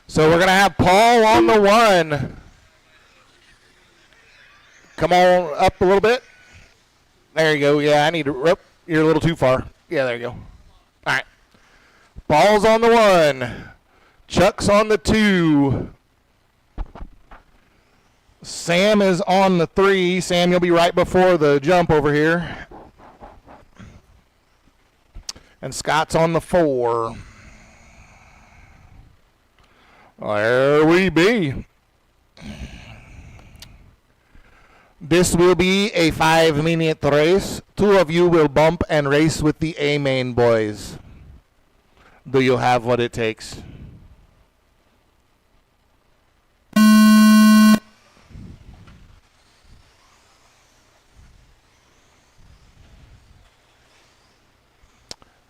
So we're going to have Paul on the 1. Come on up a little bit. There you go. Yeah, I need to. Oh, you're a little too far. Yeah, there you go. All right. Paul's on the 1. Chuck's on the 2. Sam is on the 3. Sam, you'll be right before the jump over here. And Scott's on the 4. There we be. This will be a 5-minute race. 2 of you will bump and race with the A-main boys. Do you have what it takes?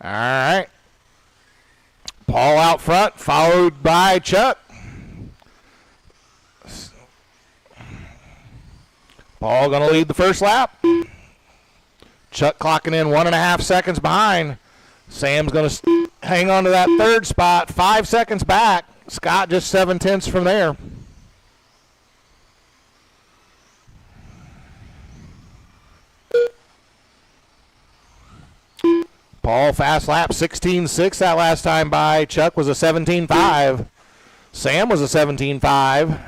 All right. Paul out front, followed by Chuck. Paul going to lead the first lap. Chuck clocking in 1.5 seconds behind. Sam's going to hang on to that 3rd spot, 5 seconds back. Scott just 0.7 from there. Paul fast lap 16.6 that last time by. Chuck was a 17.5. Sam was a 17.5.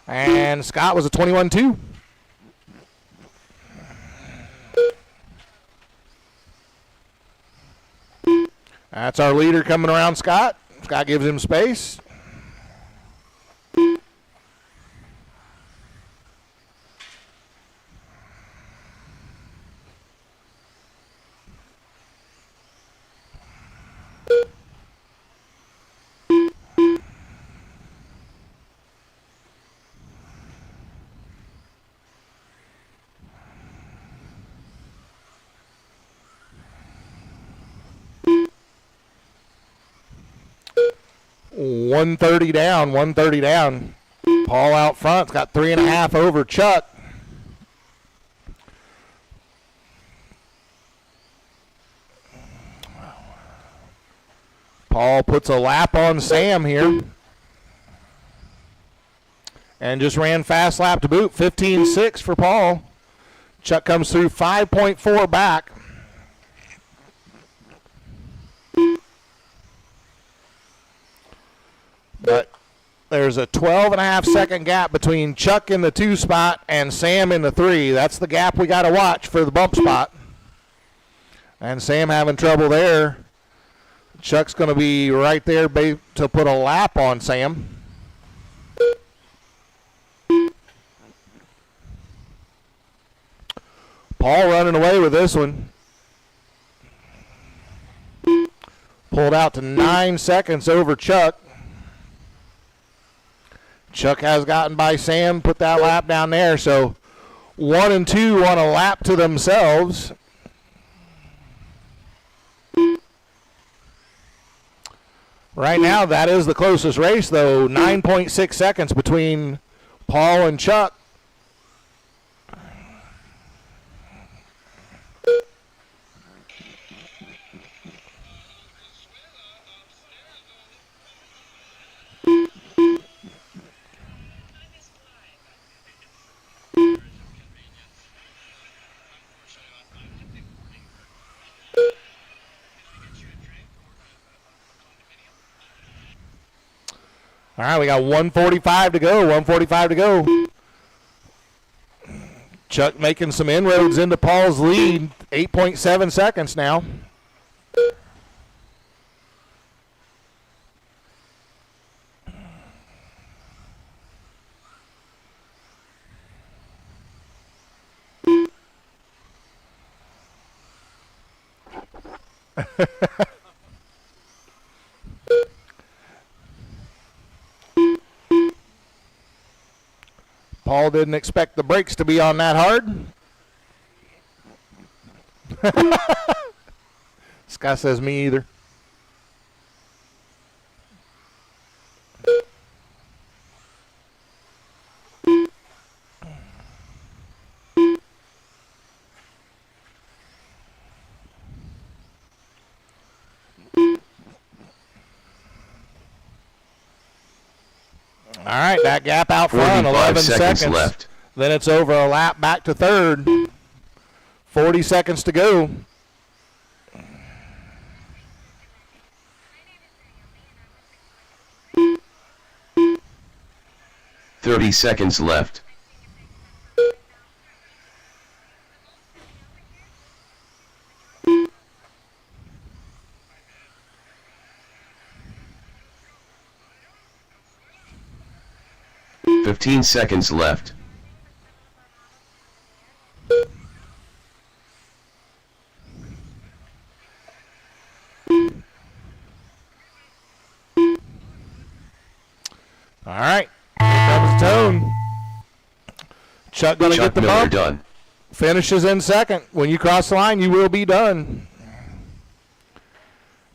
And Scott was a 21.2. That's our leader coming around Scott. Scott gives him space. $130 down, $130 down. Paul out front's got 3.5 over Chuck. Paul puts a lap on Sam here. And just ran fast lap to boot, 15.6 for Paul. Chuck comes through 5.4 back. But there's a 12.5 second gap between Chuck in the 2 spot and Sam in the 3. That's the gap we got to watch for the bump spot. And Sam having trouble there. Chuck's going to be right there to put a lap on Sam. Paul running away with this one. Pulled out to 9 seconds over Chuck. Chuck has gotten by Sam, put that lap down there. So 1 and 2 on a lap to themselves. Right now, that is the closest race, though. 9.6 seconds between Paul and Chuck. All right, we got 1:45 to go, 1:45 to go. Chuck making some inroads into Paul's lead, 8.7 seconds now. Paul didn't expect the brakes to be on that hard. This guy says me either. right, that gap out front, 11 seconds left. Then it's over a lap back to third. 40 seconds to go. "30 seconds left. "15 seconds left. All right, here comes Tone. Chuck going to get the Miller bump. done. Finishes in second. When you cross the line, you will be done.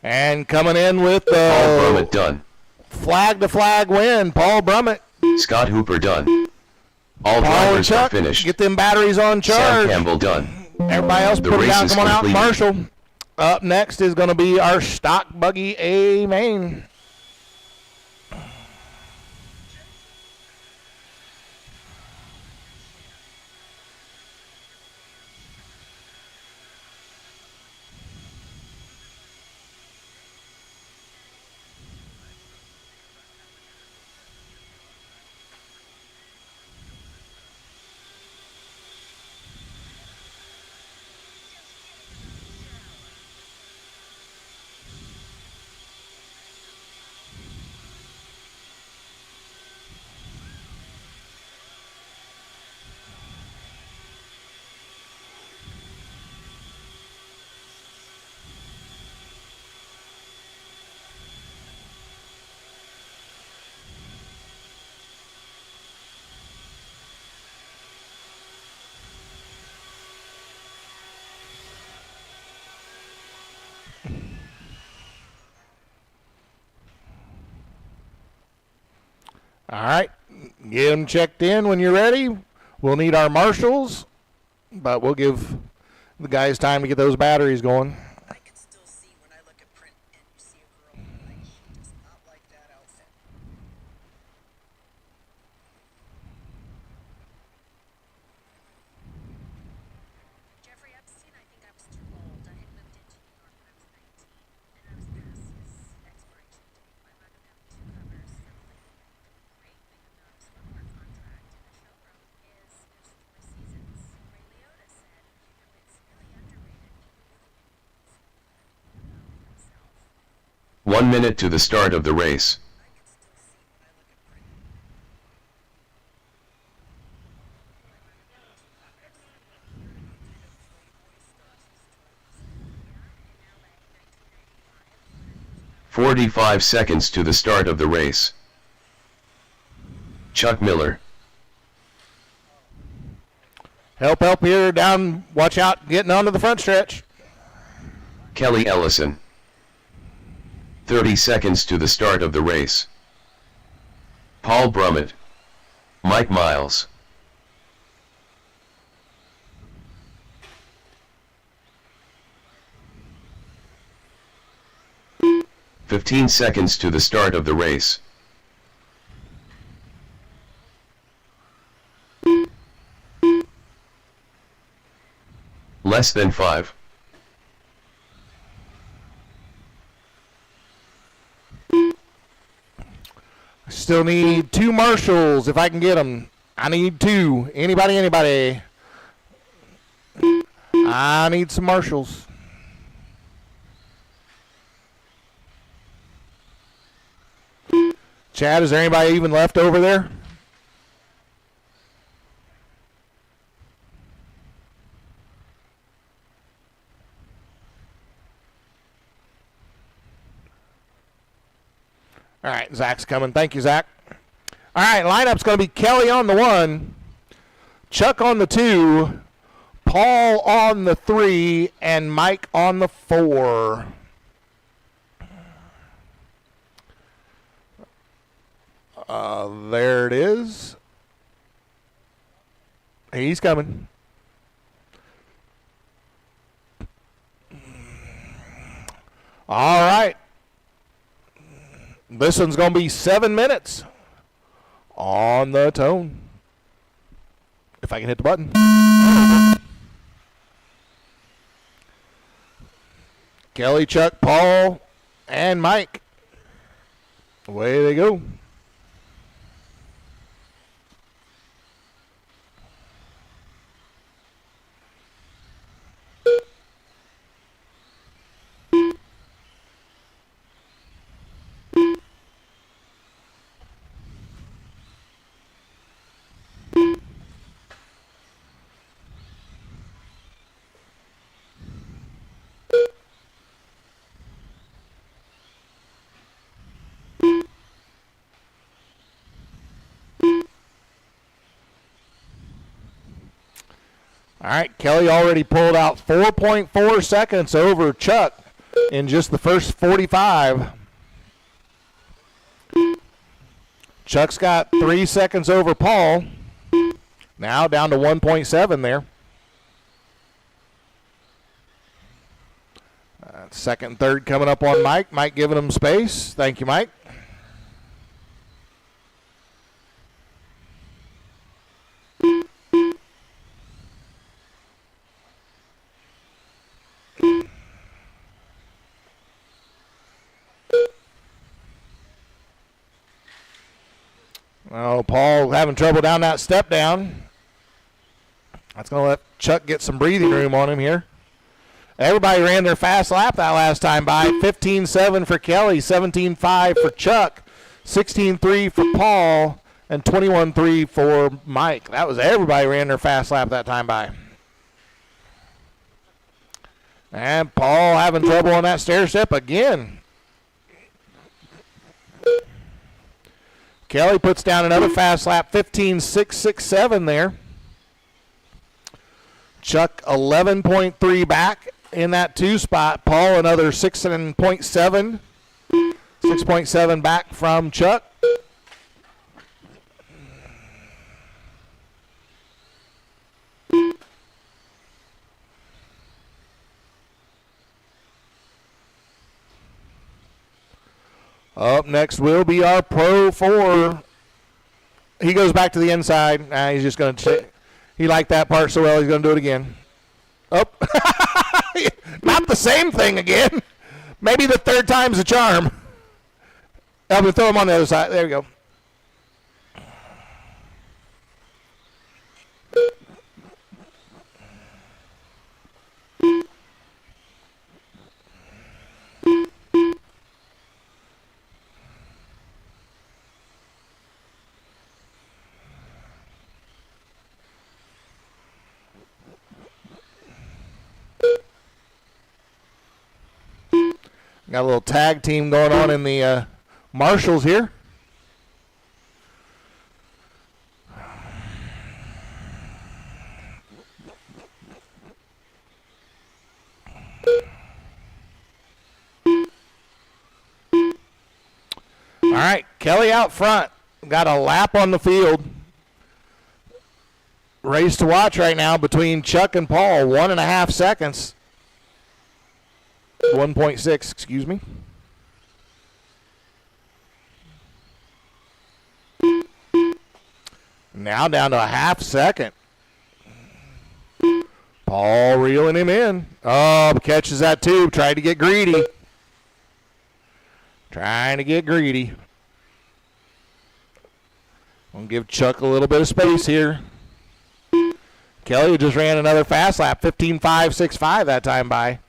And coming in with Paul the Brummett done. flag-to-flag win, Paul Brummett. Scott Hooper done. All Paul and drivers are Chuck, finished. get them batteries on charge. Sam Campbell done. Everybody else The put it race down. is Come on out, completed. Marshall. Up next is going to be our stock buggy A main. All right, get them checked in when you're ready. We'll need our marshals, but we'll give the guys time to get those batteries going. I can still see when I look at print and you see a girl like she does not like that outfit. Jeffrey Epstein, I think I was too old. I had moved into New York when I was 19, and I was past his expiration date. My mother got me 2 covers for the lady. Great thing about his 1-year contract in the showroom is there's 4 seasons. Ray Liotta said, it's really underrated. He really about himself. 1 minute to the start of the race. I can still see when I look at print. Yeah, in LA, 1995. 45 seconds to the start of the race. Chuck Miller. Help here, down, watch out, getting onto the front stretch. Kelly Ellison. 30 seconds to the start of the race. Paul Brummett. Mike Miles. "15 seconds to the start of the race. Less than 5. Still need 2 marshals if I can get them. I need 2. Anybody? I need some marshals. Chad, is there anybody even left over there? All right, Zach's coming. Thank you, Zach. All right, lineup's going to be Kelly on the 1, Chuck on the 2, Paul on the 3, and Mike on the 4. There it is. He's coming. All right. This one's going to be 7 minutes on the tone. If I can hit the button. Kelly, Chuck, Paul, and Mike. Away they go. All right, Kelly already pulled out 4.4 seconds over Chuck in just the first 45. Chuck's got 3 seconds over Paul. Now down to 1.7 there. Second and third coming up on Mike. Mike giving him space. Thank you, Mike. Oh, Paul having trouble down that step down. That's going to let Chuck get some breathing room on him here. Everybody ran their fast lap that last time by. 15.7 for Kelly, 17.5 for Chuck, 16.3 for Paul, and 21.3 for Mike. That was everybody ran their fast lap that time by. And Paul having trouble on that stair step again. Kelly puts down another fast lap, 15.667 there. Chuck 11.3 back in that 2 spot. Paul another 6.7. 6.7 back from Chuck. Up next will be our Pro 4. He goes back to the inside. He's just going to he liked that part so well, he's going to do it again. Oh, not the same thing again. Maybe the third time's a charm. I'm going to throw him on the other side. There we go. Got a little tag team going on in the marshals here. All right, Kelly out front. Got a lap on the field. Race to watch right now between Chuck and Paul. 1.5 seconds. 1.6, excuse me. Now down to a half second. Paul reeling him in. Oh, catches that tube. Tried to get greedy. Trying to get greedy. I'll give Chuck a little bit of space here. Kelly just ran another fast lap. 15.565 that time by.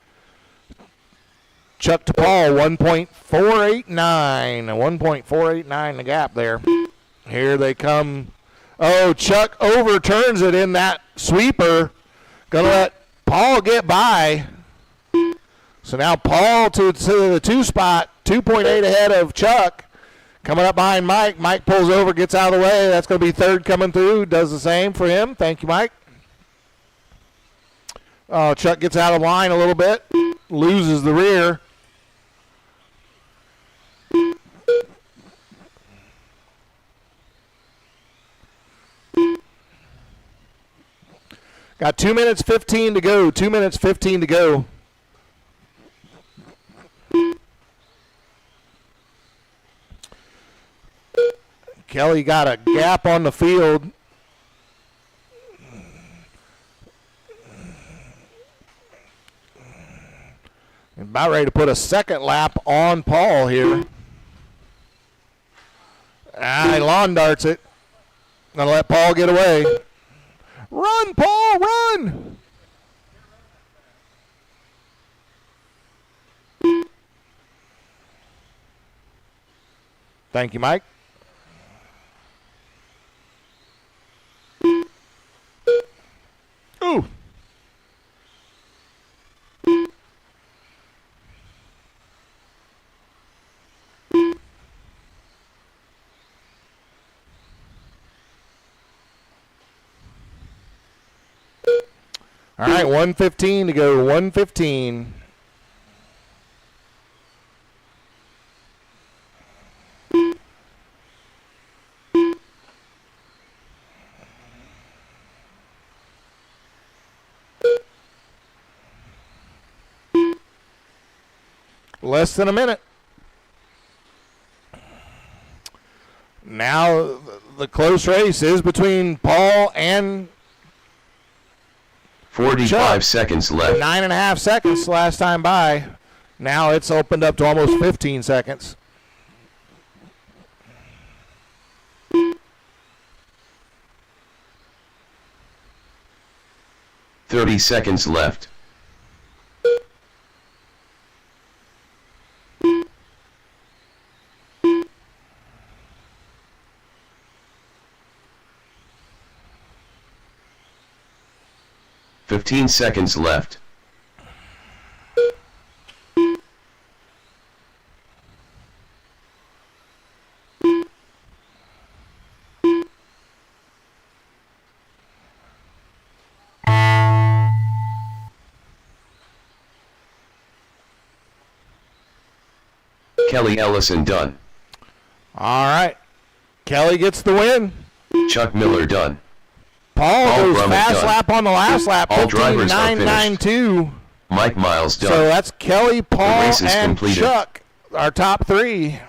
Chuck to Paul, 1.489. 1.489 the gap there. Here they come. Oh, Chuck overturns it in that sweeper. Going to let Paul get by. So now Paul to the 2 spot, 2.8 ahead of Chuck. Coming up behind Mike. Mike pulls over, gets out of the way. That's going to be third coming through. Does the same for him. Thank you, Mike. Oh, Chuck gets out of line a little bit. Loses the rear. Got 2 minutes 15 to go. 2 minutes 15 to go. Kelly got a gap on the field. About ready to put a second lap on Paul here. He lawn darts it. Gonna let Paul get away. Run, Paul, run! Thank you, Mike. Ooh. All right, 1:15 to go. 1:15. Less than a minute. Now the close race is between Paul and 45 Chuck. seconds left. 9.5 seconds last time by. Now it's opened up to almost 15 seconds. "30 seconds left. "15 seconds left. Kelly Ellison done. All right. Kelly gets the win. Chuck Miller done. Paul All goes Brummett fast done. lap on the last lap, All drivers are finished. 15.992. Mike Miles done. So that's Kelly, Paul, race is and completed. Chuck, our top three.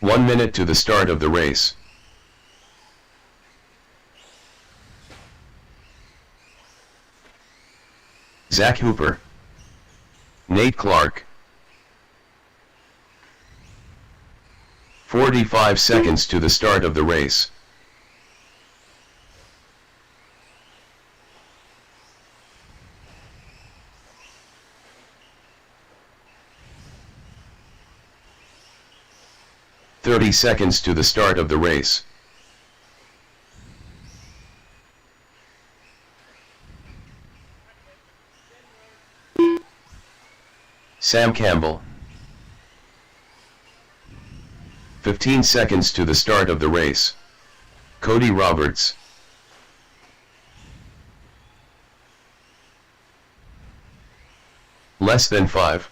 "1 minute to the start of the race. Zach Hooper. Nate Clark. 45 seconds to the start of the race. "30 seconds to the start of the race. Sam Campbell. 15 seconds to the start of the race. Cody Roberts. Less than 5.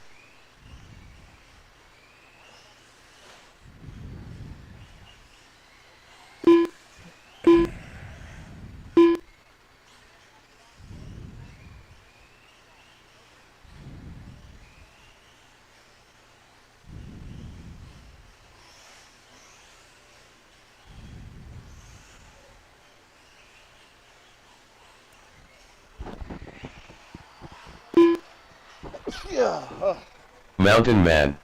Mountain Man.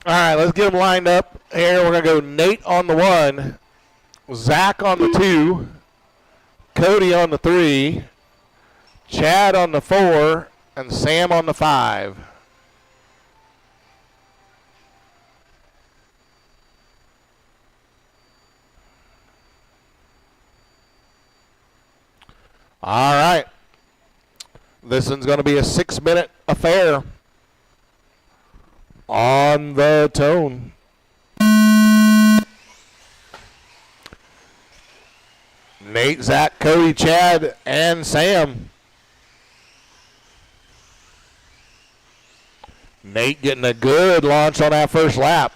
All right, let's get them lined up here. We're going to go Nate on the 1, Zach on the 2, Cody on the 3, Chad on the 4, and Sam on the 5. All right. This one's going to be a 6-minute affair on the tone. Nate, Zach, Cody, Chad, and Sam. Nate getting a good launch on that first lap.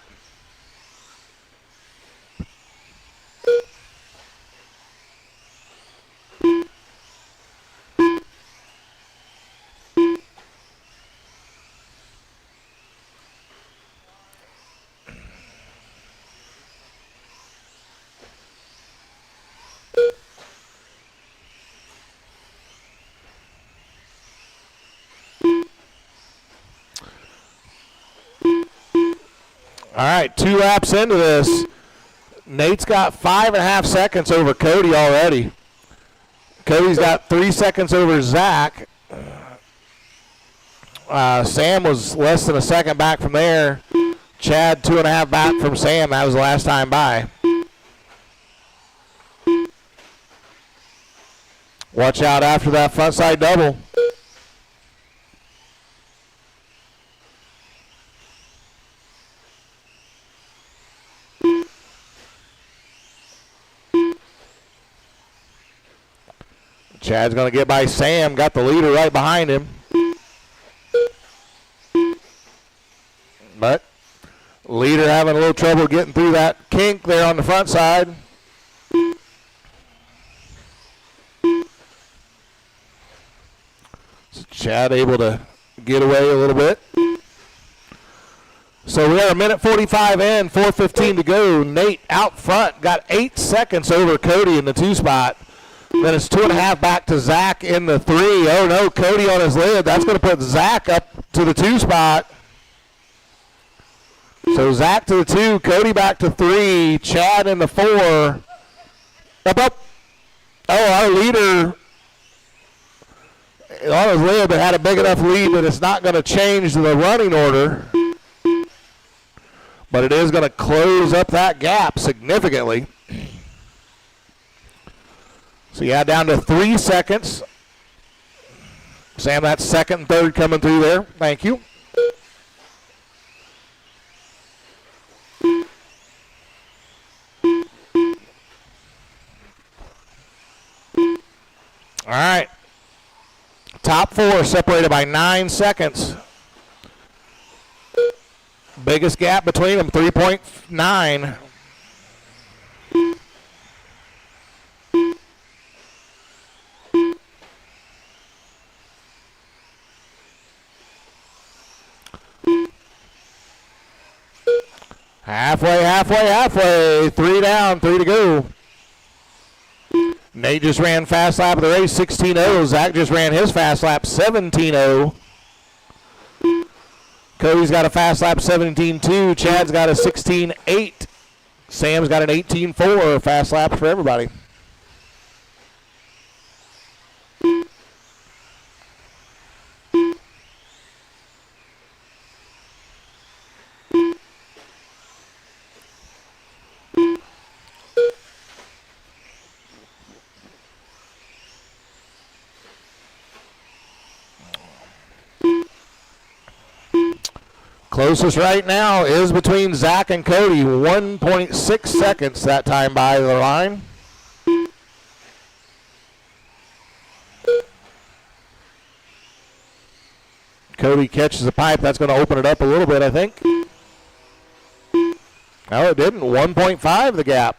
All right, 2 laps into this. Nate's got 5.5 seconds over Cody already. Cody's got 3 seconds over Zach. Sam was less than a second back from there. Chad 2.5 back from Sam. That was the last time by. Watch out after that front side double. Chad's going to get by Sam. Got the leader right behind him. But leader having a little trouble getting through that kink there on the front side. So Chad able to get away a little bit. So we are 1:45 in, 4:15 to go. Nate out front, got 8 seconds over Cody in the 2 spot. Then it's 2.5 back to Zach in the 3. Oh no, Cody on his lid. That's going to put Zach up to the 2 spot. So Zach to the 2, Cody back to 3, Chad in the 4. Up. Oh, our leader on his lid, but had a big enough lead that it's not going to change the running order. But it is going to close up that gap significantly. So yeah, down to 3 seconds. Sam, that's second and third coming through there. Thank you. All right. Top 4 separated by 9 seconds. Biggest gap between them, 3.9. Halfway. 3 down, 3 to go. Nate just ran fast lap of the race, 16.0. Zach just ran his fast lap, 17.0. Cody's got a fast lap, 17.2. Chad's got a 16.8. Sam's got an 18.4. Fast lap for everybody. Closest right now is between Zach and Cody. 1.6 seconds that time by the line. Cody catches the pipe. That's going to open it up a little bit, I think. No, it didn't. 1.5 the gap.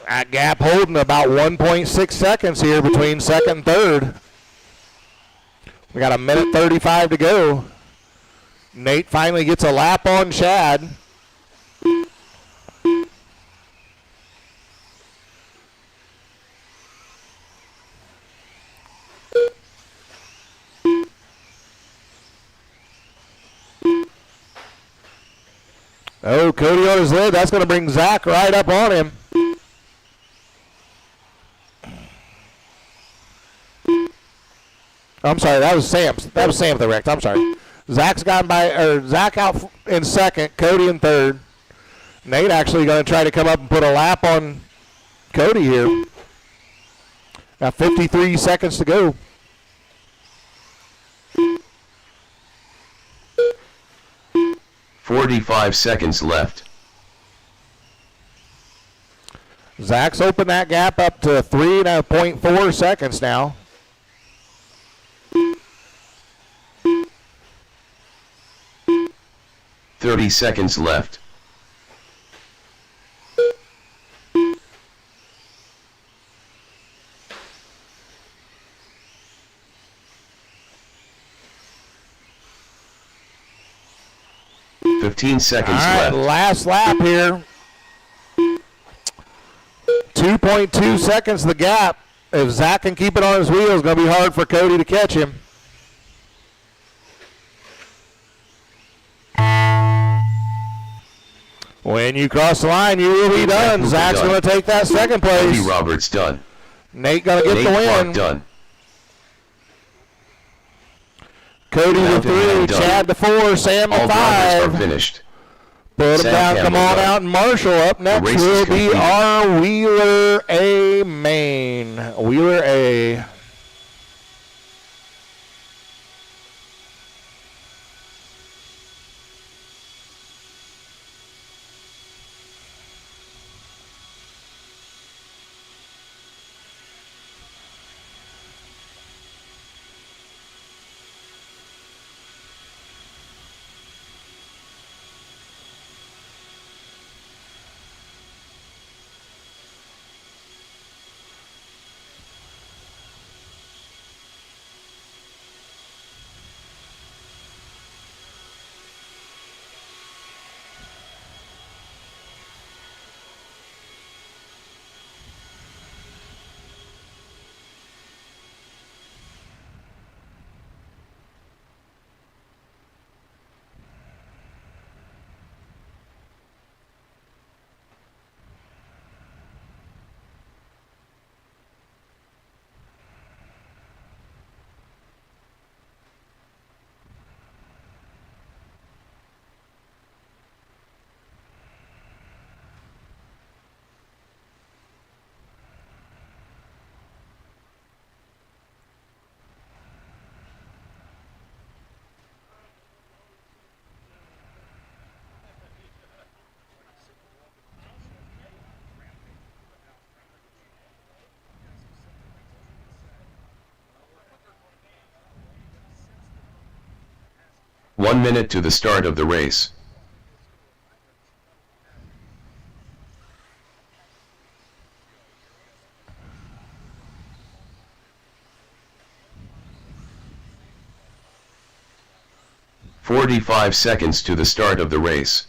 That gap holding about 1.6 seconds here between second and third. We got 1:35 to go. Nate finally gets a lap on Chad. Oh, Cody on his lid. That's going to bring Zach right up on him. I'm sorry, that was Sam. That was Sam that wrecked. I'm sorry. Zach out in second, Cody in third. Nate actually going to try to come up and put a lap on Cody here. Got 53 seconds to go. "45 seconds left." Zach's opened that gap up to 3.4 seconds now. "30 seconds left." "15 seconds All right, left." last lap here. 2.2 seconds the gap. If Zach can keep it on his wheels, it's going to be hard for Cody to catch him. When you cross the line, you will be done. Zach's going to take that second place. Cody Roberts done. Nate going to get the Nate Clark win. done. Cody to Mountain 3, Man done. Chad to 4, Sam All to drivers 5. are finished. Put him Sam down, come Campbell on done. out, and Marshall up next race is will be complete. our Wheeler A main. Wheeler A. 1 minute to the start of the race. "45 seconds to the start of the race.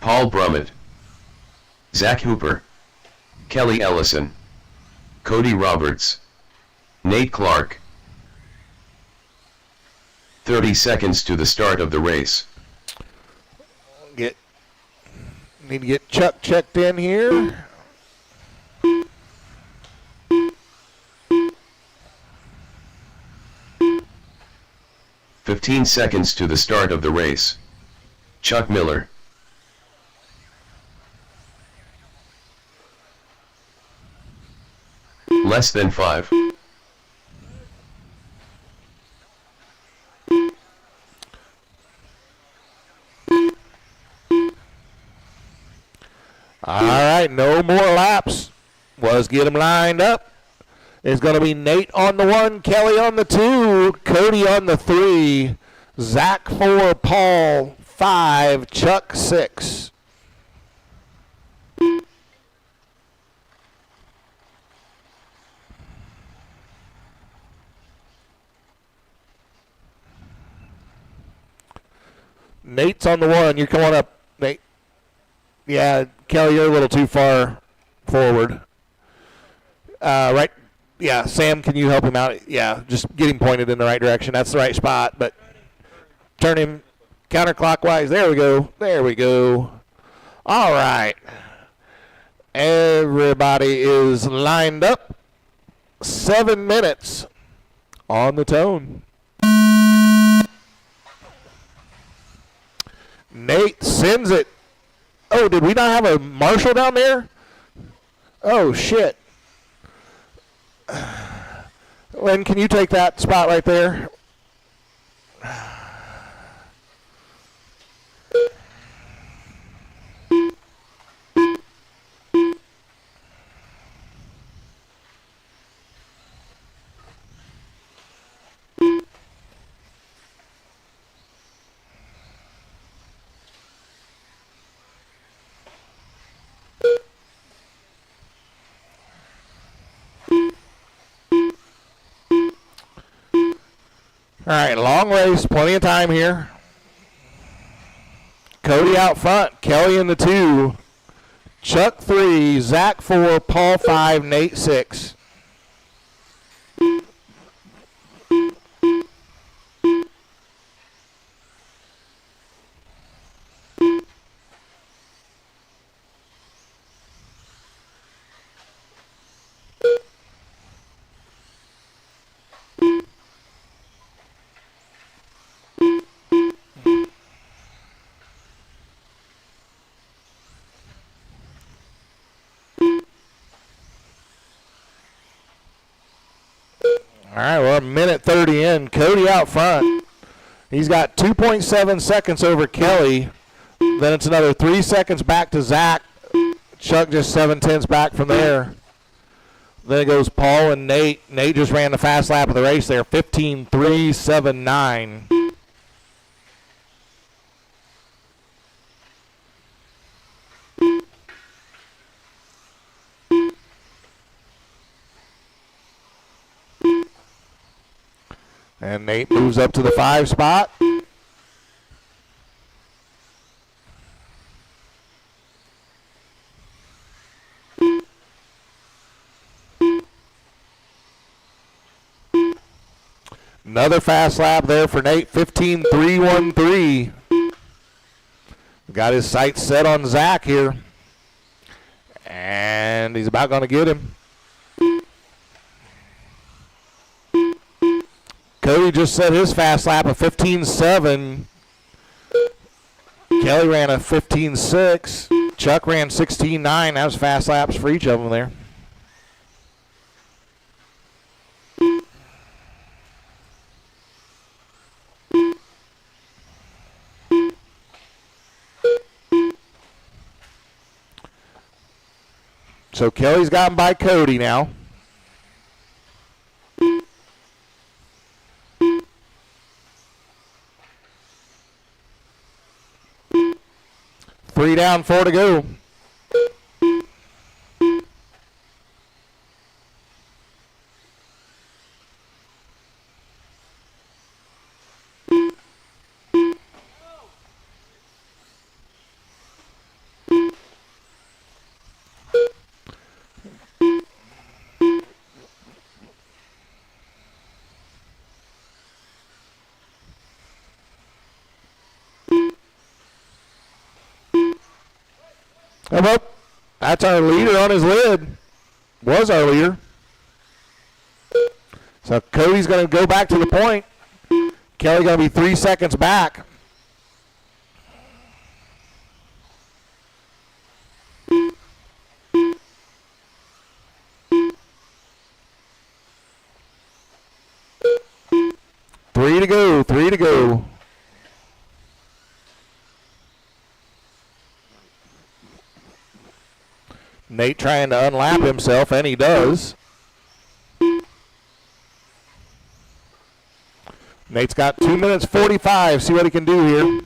Paul Brummett, Zach Hooper, Kelly Ellison, Cody Roberts, Nate Clark. 30 seconds to the start of the race. Need to get Chuck checked in here. "15 seconds to the start of the race. Chuck Miller. Less than 5. All right, no more laps. Let's get them lined up. It's going to be Nate on the 1, Kelly on the 2, Cody on the 3, Zach 4, Paul 5, Chuck 6. Nate's on the 1. You're coming up, Nate. Yeah, Kelly, you're a little too far forward. Right. Yeah, Sam, can you help him out? Yeah, just get him pointed in the right direction. That's the right spot, but turn him counterclockwise. There we go. There we go. All right. Everybody is lined up. 7 minutes on the tone. Nate sends it. Oh, did we not have a marshal down there? Oh, shit. Lynn, can you take that spot right there? All right, long race, plenty of time here. Cody out front, Kelly in the 2, Chuck 3, Zach 4, Paul 5, Nate 6. All right, we're a minute 30 in. Cody out front. He's got 2.7 seconds over Kelly. Then it's another 3 seconds back to Zach. Chuck just 7/10 back from there. Then it goes Paul and Nate. Nate just ran the fast lap of the race there, 15:3.79. And Nate moves up to the 5 spot. Another fast lap there for Nate, 15:3.13. Got his sights set on Zach here. And he's about going to get him. Cody just set his fast lap of 15:7. Kelly ran a 15:6. Chuck ran 16:9. That was fast laps for each of them there. So Kelly's gotten by Cody now. 3 down, 4 to go. Well, that's our leader on his lid. Was our leader. So Cody's going to go back to the point. Kelly going to be 3 seconds back. Three to go. Nate trying to unlap himself, and he does. Nate's got 2 minutes 45. See what he can do here.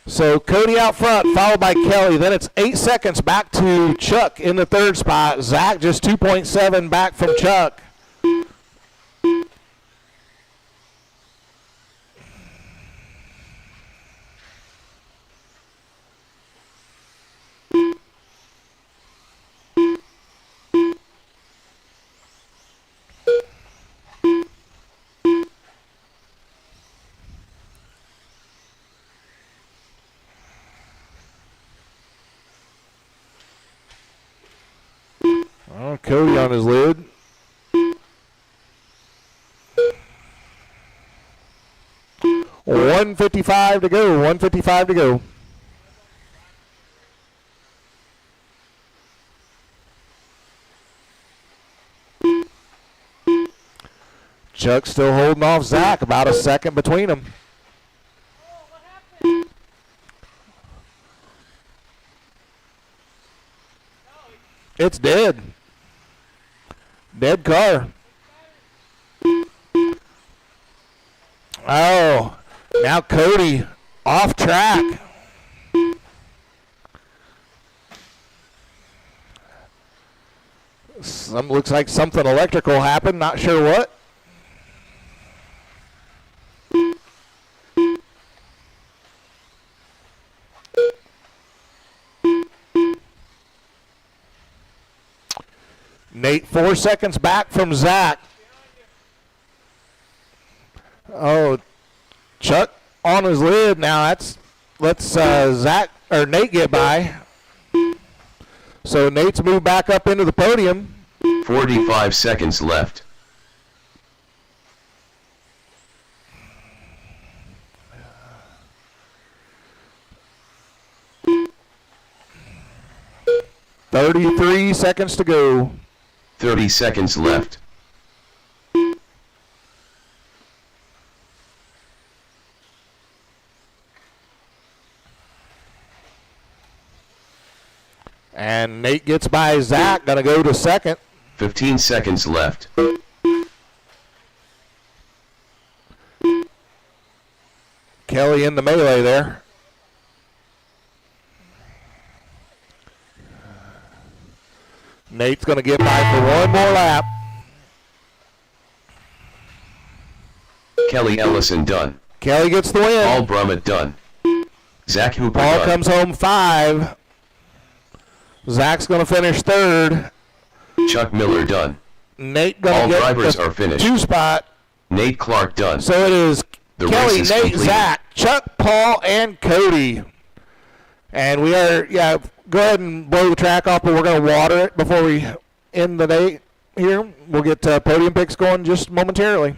So Cody out front, followed by Kelly. Then it's 8 seconds back to Chuck in the third spot. Zach just 2.7 back from Chuck. Oh, Cody on his lid. $155 to go. $155 to go. Chuck still holding off Zach. About a second between them. It's dead. Dead car. Oh, now Cody off track. Looks like something electrical happened. Not sure what. Nate 4 seconds back from Zach. Oh, Chuck on his lid now. Let's Zach or Nate get by. So Nate's moved back up into the podium. 45 seconds left. $33 seconds to go. 30 seconds left. And Nate gets by Zach, gonna go to second. 15 seconds left. Kelly in the melee there. Nate's going to get by for one more lap. Kelly Ellison done. Kelly gets the win. Paul Brummett done. Zach Hooper Paul done. comes home 5. Zach's going to finish 3rd. Chuck Miller done. Nate going All to get drivers the are finished. 2 spot. Nate Clark done. So it is The Kelly, race is Nate, completed. Zach, Chuck, Paul, and Cody. And we are, go ahead and blow the track off, but we're going to water it before we end the day here. We'll get podium picks going just momentarily.